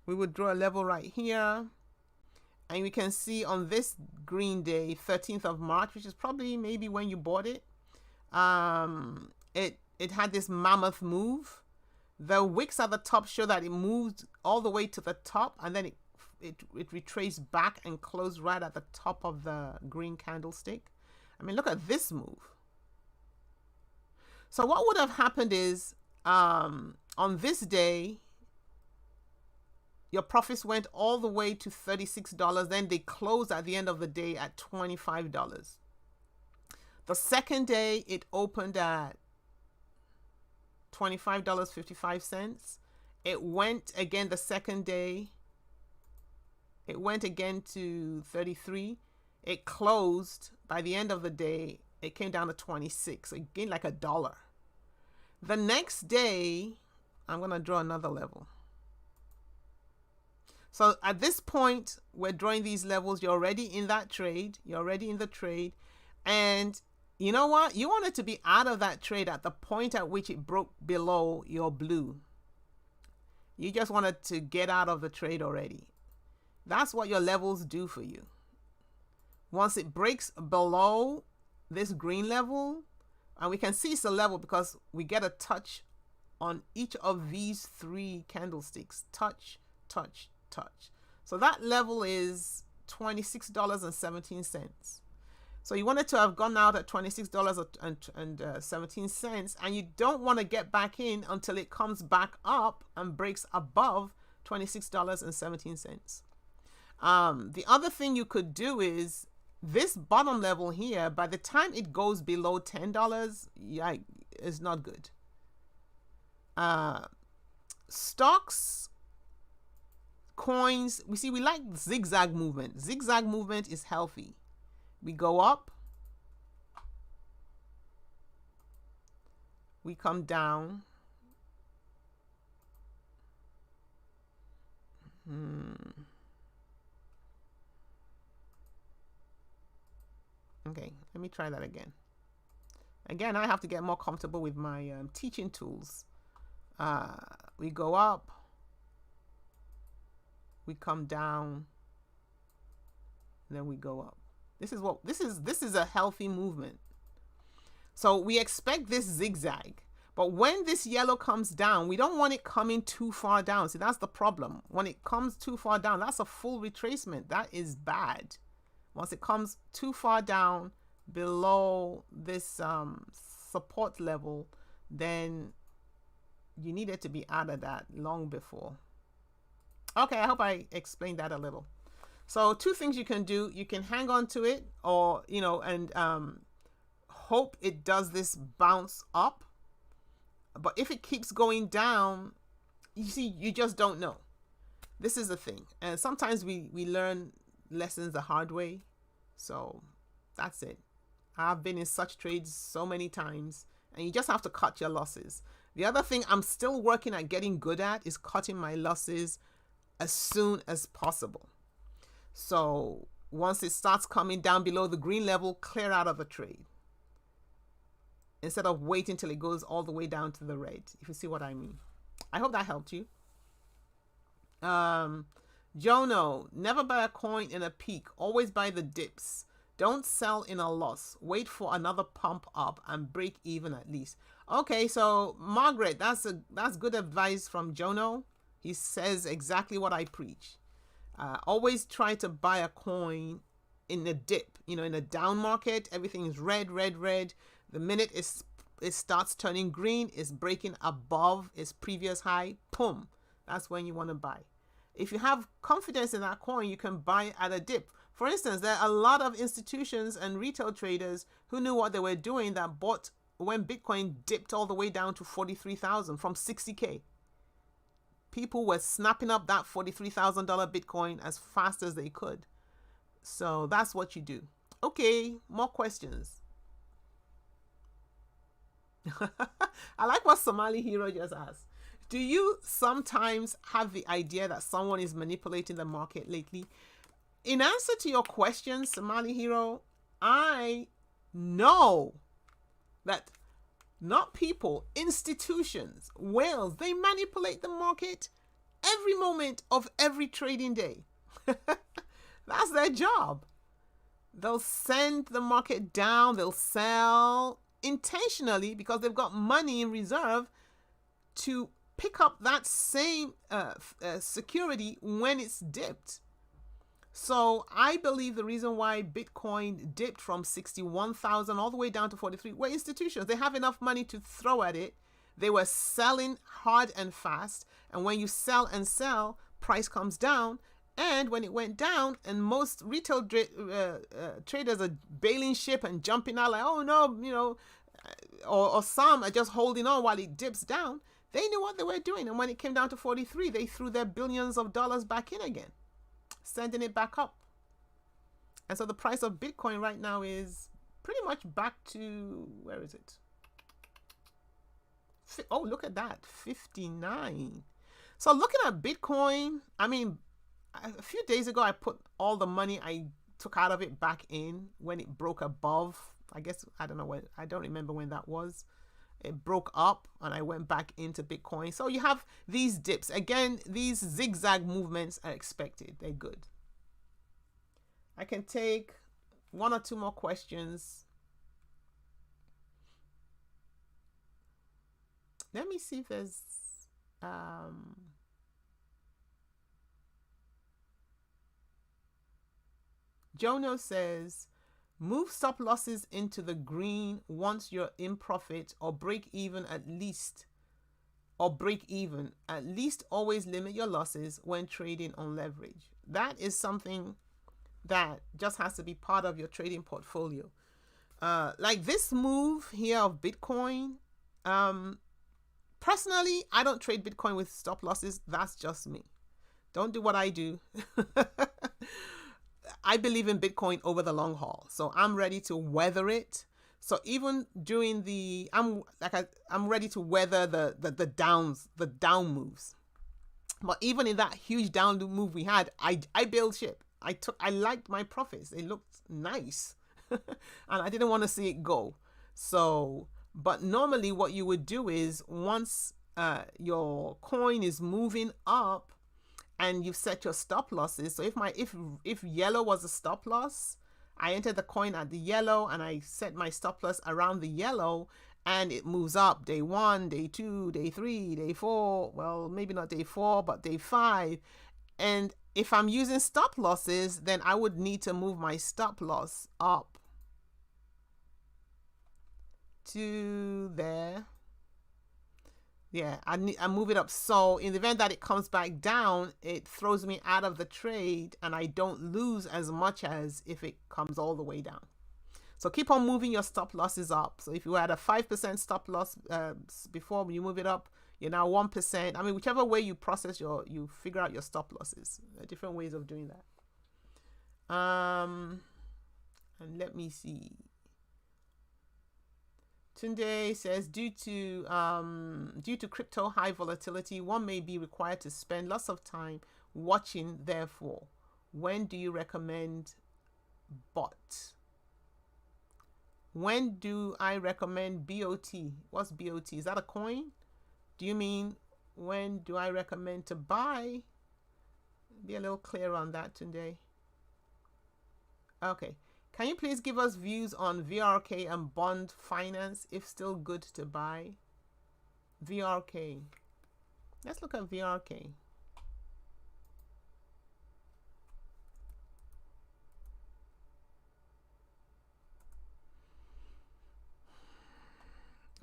We would draw a level right here. And we can see on this green day, 13th of March, which is probably maybe when you bought it, it had this mammoth move. The wicks at the top show that it moved all the way to the top, and then it retraced back and closed right at the top of the green candlestick. I mean, look at this move. So what would have happened is, on this day, your profits went all the way to $36. Then they closed at the end of the day at $25. The second day, it opened at $25.55. It went again the second day. It went again to 33. It closed by the end of the day. It came down to 26. It gained like $1. The next day, I'm going to draw another level. So at this point, we're drawing these levels. You're already in that trade. You're already in the trade. And you know what? You wanted to be out of that trade at the point at which it broke below your blue. You just wanted to get out of the trade already. That's what your levels do for you. Once it breaks below this green level, and we can see it's a level because we get a touch on each of these three candlesticks. Touch, touch, touch. So that level is $26.17. So you wanted to have gone out at $26.17, and you don't want to get back in until it comes back up and breaks above $26.17. The other thing you could do is this bottom level here, by the time it goes below $10, yeah, it's not good. Stocks, coins, we like zigzag movement. Zigzag movement is healthy. We go up, we come down. Okay, let me try that again. Again, I have to get more comfortable with my teaching tools. We go up, we come down, then we go up. This is a healthy movement. So we expect this zigzag. But when this yellow comes down, we don't want it coming too far down. See, that's the problem. When it comes too far down, that's a full retracement. That is bad. Once it comes too far down below this support level, then you needed to be out of that long before. Okay, I hope I explained that a little. So two things you can do. You can hang on to it, or, you know, and hope it does this bounce up. But if it keeps going down, you see, you just don't know. This is the thing. And sometimes we learn lessons the hard way. So that's it. I've been in such trades so many times, and you just have to cut your losses. The other thing I'm still working at getting good at is cutting my losses as soon as possible. So once it starts coming down below the green level, clear out of the trade, instead of waiting till it goes all the way down to the red, if you see what I mean. I hope that helped you. Jono, never buy a coin in a peak. Always buy the dips. Don't sell in a loss. Wait for another pump up and break even at least. Okay, so Margaret, that's good advice from Jono. He says exactly what I preach. Always try to buy a coin in a dip. You know, in a down market, everything is red, red, red. The minute it starts turning green, it's breaking above its previous high, boom, that's when you want to buy. If you have confidence in that coin, you can buy at a dip. For instance, there are a lot of institutions and retail traders who knew what they were doing that bought when Bitcoin dipped all the way down to 43,000 from 60K. People were snapping up that $43,000 Bitcoin as fast as they could. So that's what you do. Okay, more questions. I like what Somali Hero just asked. Do you sometimes have the idea that someone is manipulating the market lately? In answer to your question, Somali Hero, I know that not people, institutions, whales, they manipulate the market every moment of every trading day. That's their job. They'll send the market down, they'll sell intentionally because they've got money in reserve to pick up that same security when it's dipped. So I believe the reason why Bitcoin dipped from 61,000 all the way down to 43 were institutions. They have enough money to throw at it. They were selling hard and fast. And when you sell and sell, price comes down. And when it went down, and most retail traders are bailing ship and jumping out like, oh no, you know, or some are just holding on while it dips down. They knew what they were doing. And when it came down to 43, they threw their billions of dollars back in again, sending it back up. And so the price of Bitcoin right now is pretty much back to, where is it? Oh, look at that, 59. So looking at Bitcoin, I mean, a few days ago, I put all the money I took out of it back in when it broke above. I guess, I don't know when, I don't remember when that was. It broke up and I went back into Bitcoin. So you have these dips. Again, these zigzag movements are expected. They're good. I can take one or two more questions. Let me see if there's Jono says, move stop losses into the green once you're in profit or break even at least. At least always limit your losses when trading on leverage. That is something that just has to be part of your trading portfolio. Like this move here of Bitcoin. Personally, I don't trade Bitcoin with stop losses. That's just me. Don't do what I do. I believe in Bitcoin over the long haul. So I'm ready to weather it. So even during the, I'm ready to weather the down moves. But even in that huge down move we had, I bailed ship. I liked my profits. They looked nice. And I didn't want to see it go. So, but normally what you would do is once your coin is moving up, and you've set your stop losses. So if yellow was a stop loss, I entered the coin at the yellow and I set my stop loss around the yellow, and it moves up day 1, day 2, day 3, day 4. Well, maybe not day 4, but day 5. And if I'm using stop losses, then I would need to move my stop loss up to there. Yeah, I move it up. So in the event that it comes back down, it throws me out of the trade and I don't lose as much as if it comes all the way down. So keep on moving your stop losses up. So if you had a 5% stop loss before, when you move it up, you're now 1%. I mean, whichever way you process you figure out your stop losses. There are different ways of doing that. And let me see. Tunde says, due to crypto high volatility, one may be required to spend lots of time watching. Therefore, when do you recommend bot? When do I recommend BOT? What's BOT? Is that a coin? Do you mean when do I recommend to buy? Be a little clearer on that today. Okay. Can you please give us views on VRK and bond finance, if still good to buy? VRK. Let's look at VRK.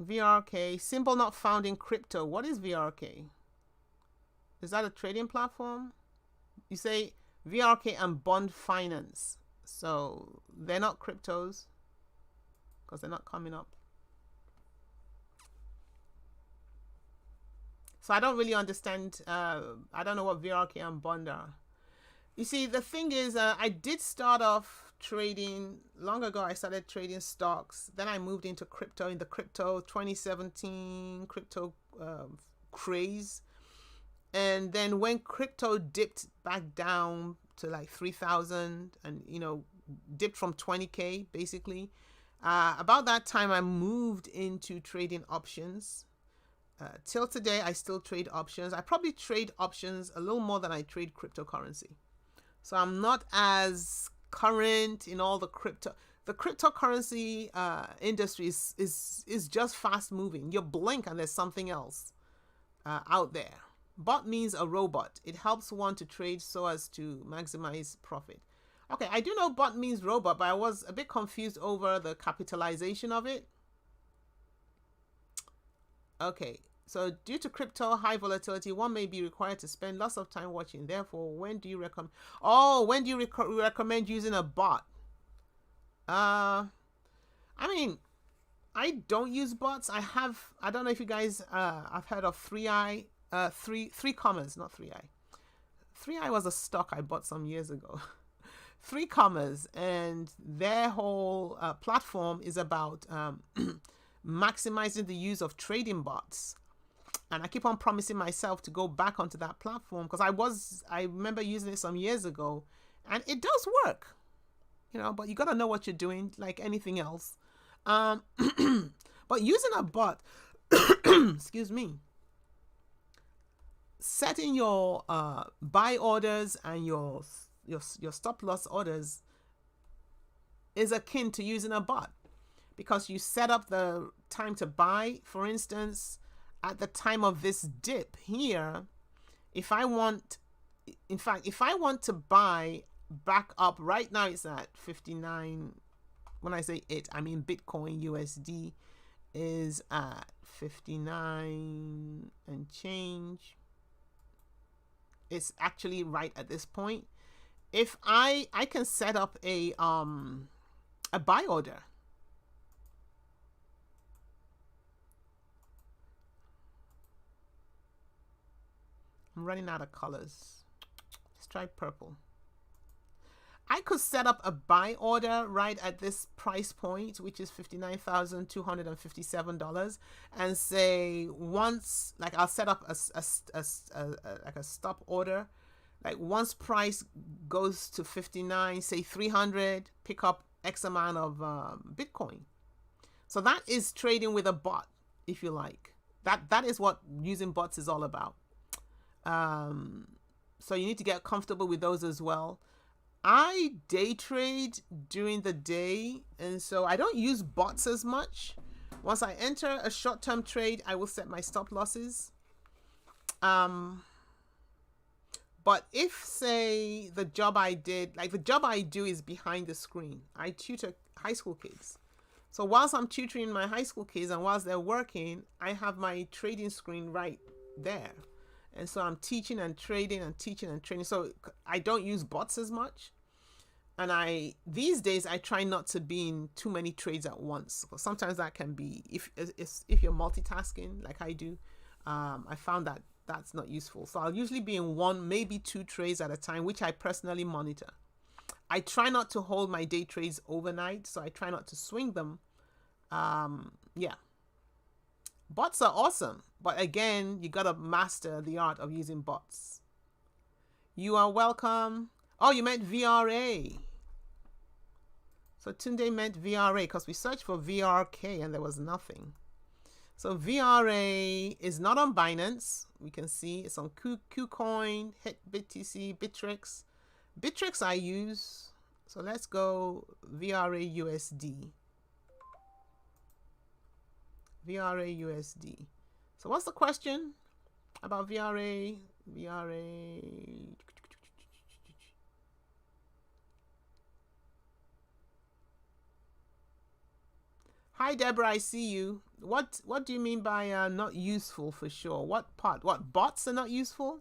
VRK, symbol not found in crypto. What is VRK? Is that a trading platform? You say VRK and bond finance. So they're not cryptos because they're not coming up. So I don't really understand. I don't know what VRK and bond are. You see, the thing is, I did start off trading long ago. I started trading stocks. Then I moved into crypto in the crypto 2017 crypto craze. And then when crypto dipped back down to like 3,000 and, you know, dipped from 20K basically, about that time I moved into trading options. Till today, I still trade options. I probably trade options a little more than I trade cryptocurrency. So I'm not as current in all the crypto. The cryptocurrency industry is just fast moving. You blink and there's something else out there. Bot means a robot. It helps one to trade so as to maximize profit. Okay, I do know bot means robot, but I was a bit confused over the capitalization of it. Okay, so due to crypto high volatility, one may be required to spend lots of time watching. Therefore, when do you recommend? Oh, when do you recommend using a bot? I mean, I don't use bots. I don't know if you guys have heard of 3i. 3 commas, not 3i. 3i was a stock I bought some years ago. 3 commas, and their whole platform is about maximizing the use of trading bots. And I keep on promising myself to go back onto that platform because I remember using it some years ago, and it does work, you know, but you got to know what you're doing, like anything else. But using a bot, excuse me, setting your buy orders and your stop loss orders is akin to using a bot, because you set up the time to buy. For instance, at the time of this dip here, if I want to buy back up, right now it's at 59. When I say it, I mean Bitcoin USD is at 59 and change. It's actually right at this point. If I can set up a buy order. I'm running out of colors. Let's try purple. I could set up a buy order right at this price point, which is $59,257, and say once, like I'll set up a stop order, like once price goes to 59, say 300, pick up X amount of Bitcoin. So that is trading with a bot, if you like. That is what using bots is all about. So you need to get comfortable with those as well. I day trade during the day, and so I don't use bots as much. Once I enter a short-term trade, I will set my stop losses. But if, say, the job I did, like the job I do is behind the screen. I tutor high school kids. So whilst I'm tutoring my high school kids and whilst they're working, I have my trading screen right there. And so I'm teaching and trading and teaching and trading. So I don't use bots as much. And these days I try not to be in too many trades at once. Sometimes that can be, if you're multitasking like I do, I found that that's not useful. So I'll usually be in one, maybe two trades at a time, which I personally monitor. I try not to hold my day trades overnight, so I try not to swing them. Yeah. Bots are awesome, but again, you gotta master the art of using bots. You are welcome. Oh, you meant VRA. So Tunde meant VRA because we searched for VRK and there was nothing. So VRA is not on Binance. We can see it's on KuCoin, BTC, Bittrex. Bittrex I use. So let's go VRA USD. VRA USD. So what's the question about VRA? VRA. Hi Deborah, I see you. What do you mean by not useful for sure? What part? What bots are not useful?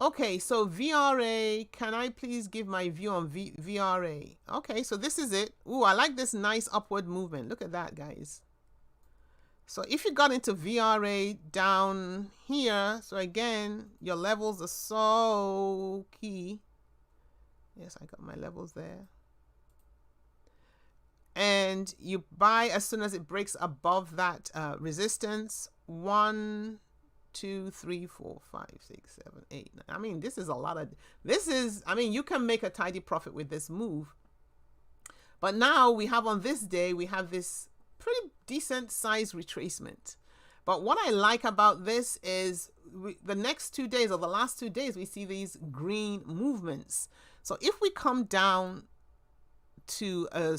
Okay, so VRA, can I please give my view on VRA? Okay, so this is it. Ooh, I like this nice upward movement. Look at that, guys. So if you got into VRA down here, so again, your levels are so key. Yes, I got my levels there. And you buy as soon as it breaks above that resistance. 1, 2, 3, 4, 5, 6, 7, 8, 9. I mean, this is a lot of, I mean, you can make a tidy profit with this move. But now we have on this day, we have this pretty decent size retracement. But what I like about this is the next 2 days or the last 2 days, we see these green movements. So if we come down to a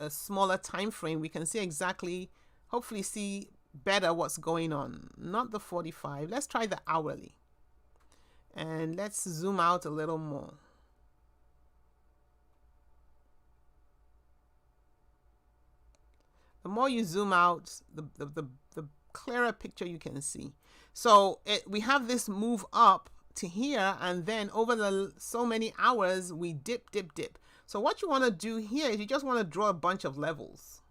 smaller time frame, we can see exactly, hopefully see better what's going on. Not the 45. Let's try the hourly. And let's zoom out a little more. The more you zoom out, the clearer picture you can see. So we have this move up to here, and then over so many hours, we dip. So what you want to do here is you just want to draw a bunch of levels.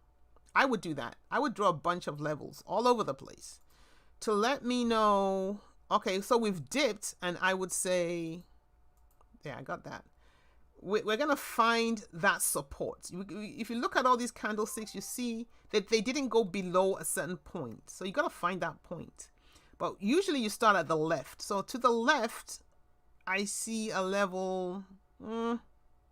I would do that. I would draw a bunch of levels all over the place to let me know, okay, so we've dipped, and I would say, yeah, I got that. We're going to find that support. If you look at all these candlesticks, you see that they didn't go below a certain point. So you got to find that point. But usually you start at the left. So to the left, I see a level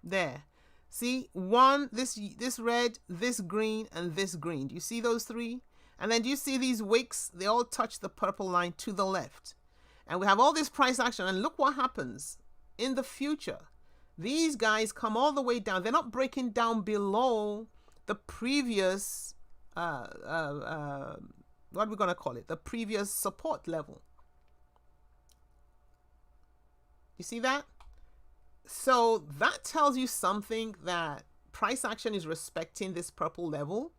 there. See, one, this red, this green, and this green. Do you see those three? And then do you see these wicks? They all touch the purple line to the left. And we have all this price action. And look what happens in the future. These guys come all the way down. They're not breaking down below the previous, what are we going to call it? The previous support level. You see that? So that tells you something, that price action is respecting this purple level.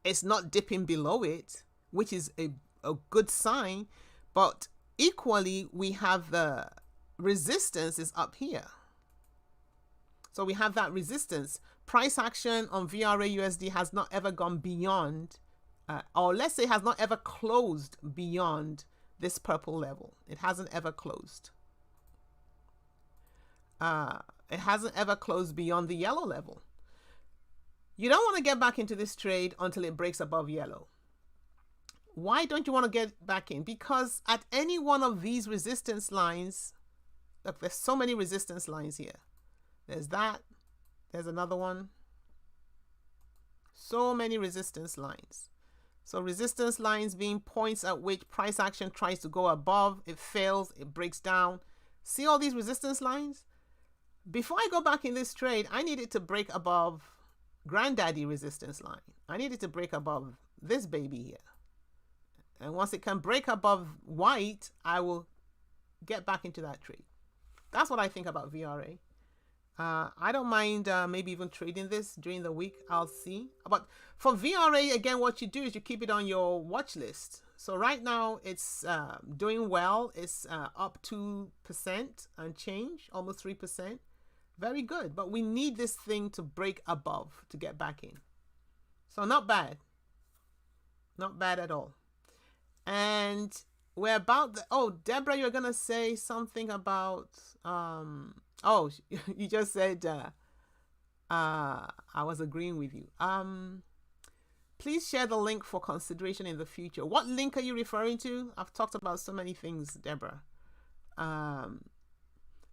It's not dipping below it, which is a good sign. But equally, we have the resistance is up here. So we have that resistance. Price action on VRA USD has not ever gone beyond, or let's say has not ever closed beyond this purple level. It hasn't ever closed. It hasn't ever closed beyond the yellow level. You don't want to get back into this trade until it breaks above yellow. Why don't you want to get back in? Because at any one of these resistance lines, look, there's so many resistance lines here. There's that. There's another one. So many resistance lines. So resistance lines being points at which price action tries to go above, it fails, it breaks down. See all these resistance lines? Before I go back in this trade, I needed to break above granddaddy resistance line. I needed to break above this baby here. And once it can break above white, I will get back into that trade. That's what I think about VRA. I don't mind maybe even trading this during the week. I'll see. But for VRA, again, what you do is you keep it on your watch list. So right now it's doing well. It's up 2% and change, almost 3%. Very good. But we need this thing to break above to get back in. So not bad. Not bad at all. And we're about the, oh, Deborah, you're going to say something about, oh, you just said, I was agreeing with you. Please share the link for consideration in the future. What link are you referring to? I've talked about so many things, Deborah.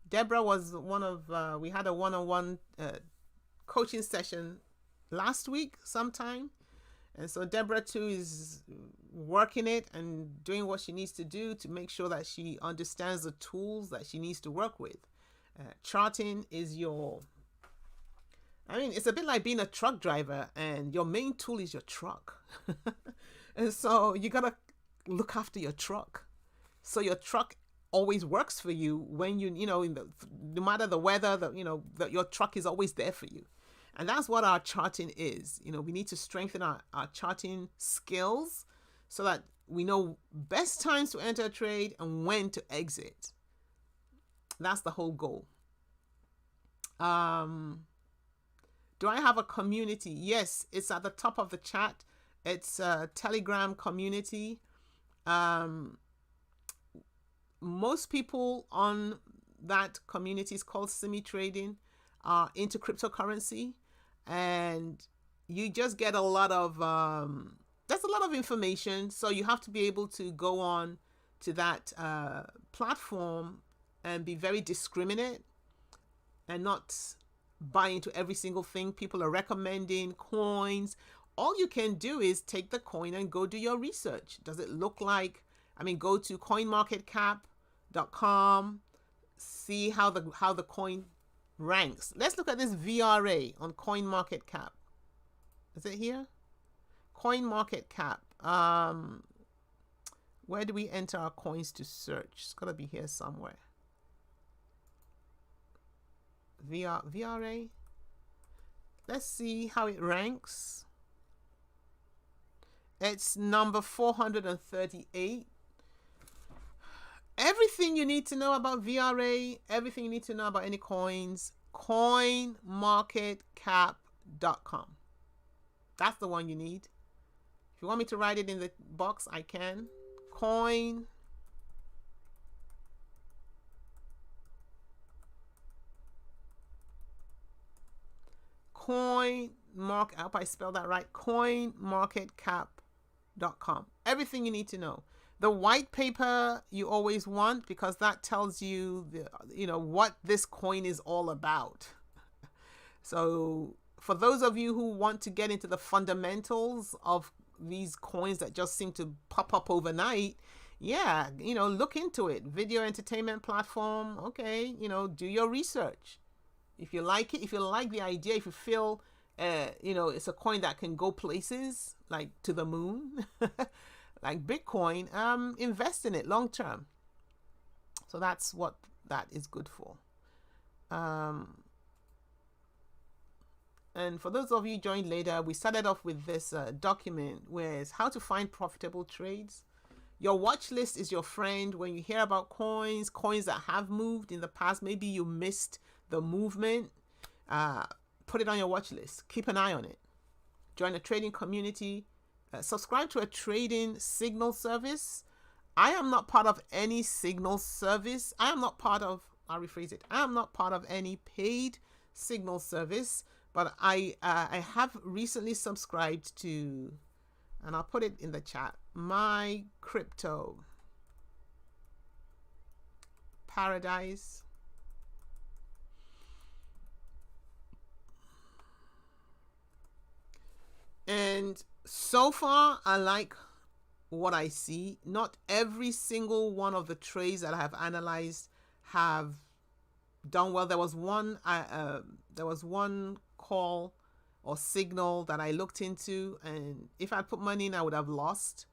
Deborah was one of, we had a one-on-one coaching session last week sometime. And so Deborah too is working it and doing what she needs to do to make sure that she understands the tools that she needs to work with. Charting is your, I mean, it's a bit like being a truck driver and your main tool is your truck. And so you got to look after your truck. So your truck always works for you when you know, no matter the weather, that your truck is always there for you. And that's what our charting is. We need to strengthen our charting skills so that we know best times to enter a trade and when to exit. That's the whole goal. Do I have a community? Yes, it's at the top of the chat. It's a Telegram community. Most people on that community is called Simi Trading, are into cryptocurrency. And you just get a lot of, there's a lot of information. So you have to be able to go on to that platform and be very discriminate and not buy into every single thing people are recommending, coins. All you can do is take the coin and go do your research. Does it look like, go to coinmarketcap.com, see how the coin ranks. Let's look at this VRA on CoinMarketCap. Is it here? CoinMarketCap. Where do we enter our coins to search? It's got to be here somewhere. VRA. Let's see how it ranks. It's number 438. Everything you need to know about VRA, everything you need to know about any coins, coinmarketcap.com. That's the one you need. If you want me to write it in the box, I can. I hope I spelled that right. Coinmarketcap.com. Everything you need to know. The white paper you always want because that tells you, what this coin is all about. So for those of you who want to get into the fundamentals of these coins that just seem to pop up overnight, yeah, look into it. Video entertainment platform. Okay, do your research. If you like it, if you like the idea, if you feel, it's a coin that can go places like to the moon. Like Bitcoin, invest in it long term. So that's what that is good for. And for those of you joined later, we started off with this document where it's how to find profitable trades. Your watch list is your friend. When you hear about coins that have moved in the past, maybe you missed the movement, put it on your watch list. Keep an eye on it. Join a trading community. Subscribe to a trading signal service. I am not part of any signal service. I'll rephrase it. I am not part of any paid signal service, but I have recently subscribed to, and I'll put it in the chat, My Crypto Paradise. And so far, I like what I see. Not every single one of the trades that I have analyzed have done well. There was one call or signal that I looked into, and if I'd put money in, I would have lost.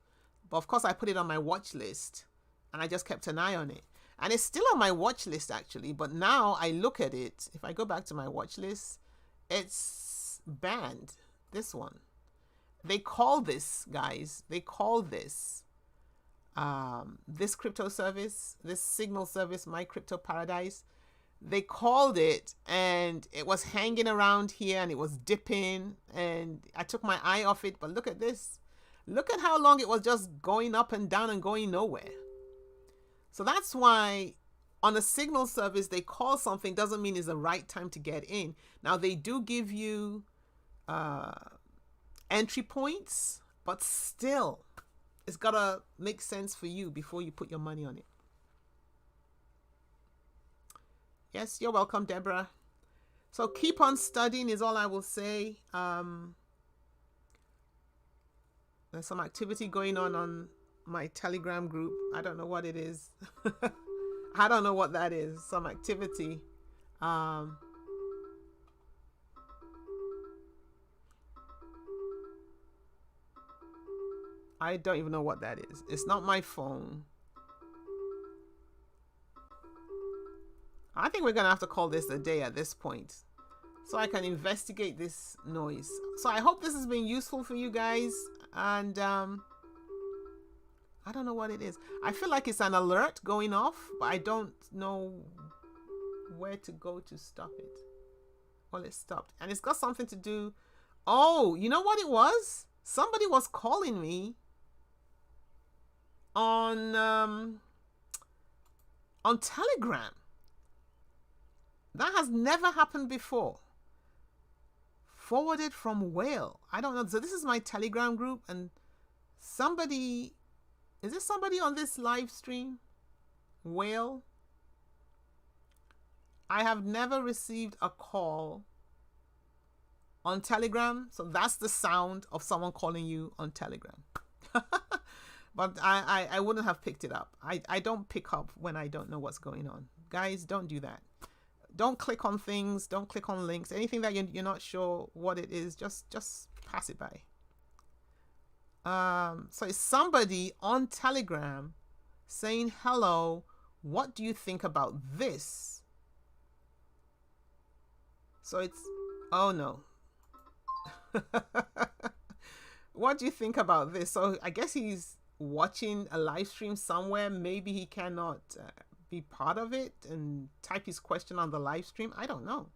But of course, I put it on my watch list, and I just kept an eye on it. And it's still on my watch list, actually. But now I look at it. If I go back to my watch list, it's banned. This one. They call this, guys, they call this, this crypto service, this signal service, My Crypto Paradise. They called it, and it was hanging around here, and it was dipping, and I took my eye off it. But look at this. Look at how long it was just going up and down and going nowhere. So that's why on a signal service, they call something doesn't mean it's the right time to get in. Now, they do give you entry points, but still, it's got to make sense for you before you put your money on it. Yes, you're welcome, Deborah. So keep on studying is all I will say. There's some activity going on my Telegram group. I don't know what it is. I don't know what that is. Some activity. I don't even know what that is. It's not my phone. I think we're going to have to call this a day at this point, so I can investigate this noise. So I hope this has been useful for you guys. And I don't know what it is. I feel like it's an alert going off, but I don't know where to go to stop it. Well, it stopped. And it's got something to do. Oh, you know what it was? Somebody was calling me on Telegram. That has never happened before. Forwarded from Whale. I don't know. So this is my Telegram group, and somebody, is this somebody on this live stream? Whale. I have never received a call on Telegram. So that's the sound of someone calling you on Telegram. But I wouldn't have picked it up. I don't pick up when I don't know what's going on. Guys, don't do that. Don't click on things. Don't click on links. Anything that you're not sure what it is, just pass it by. So it's somebody on Telegram saying, hello, what do you think about this? So it's, oh no. What do you think about this? So I guess he's watching a live stream somewhere. Maybe he cannot be part of it and type his question on the live stream. I don't know.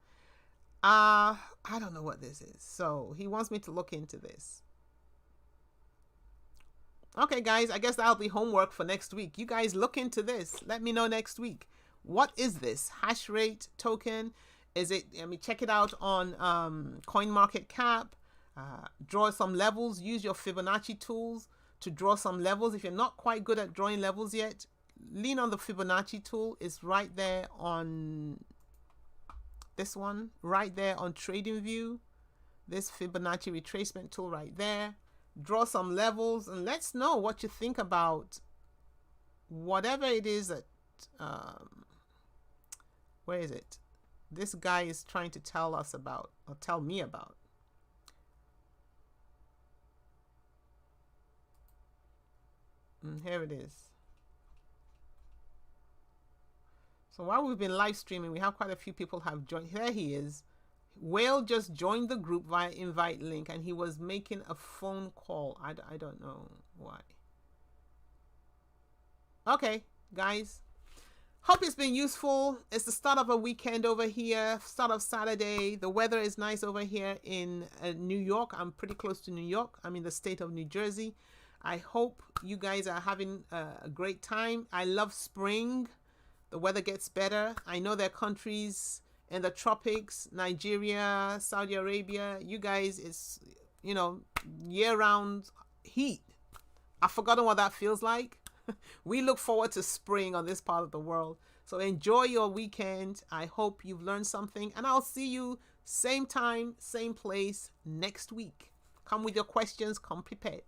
I don't know what this is. So he wants me to look into this. Okay, guys, I guess that'll be homework for next week. You guys look into this. Let me know next week. What is this hash rate token? Is it, I mean, check it out on CoinMarketCap. Draw some levels. Use your Fibonacci tools to draw some levels. If you're not quite good at drawing levels yet, lean on the Fibonacci tool. It's right there on this one, right there on TradingView. This Fibonacci retracement tool right there. Draw some levels and let's know what you think about whatever it is that, where is it? This guy is trying to tell us about, or tell me about. Here it is. So while we've been live streaming, we have quite a few people have joined. Here he is. Whale just joined the group via invite link, and he was making a phone call. I don't know why. Okay, guys. Hope it's been useful. It's the start of a weekend over here, start of Saturday. The weather is nice over here in New York. I'm pretty close to New York. I'm in the state of New Jersey. I hope you guys are having a great time. I love spring. The weather gets better. I know there are countries in the tropics, Nigeria, Saudi Arabia. You guys, it's, you know, year-round heat. I've forgotten what that feels like. We look forward to spring on this part of the world. So enjoy your weekend. I hope you've learned something. And I'll see you same time, same place next week. Come with your questions. Come prepared.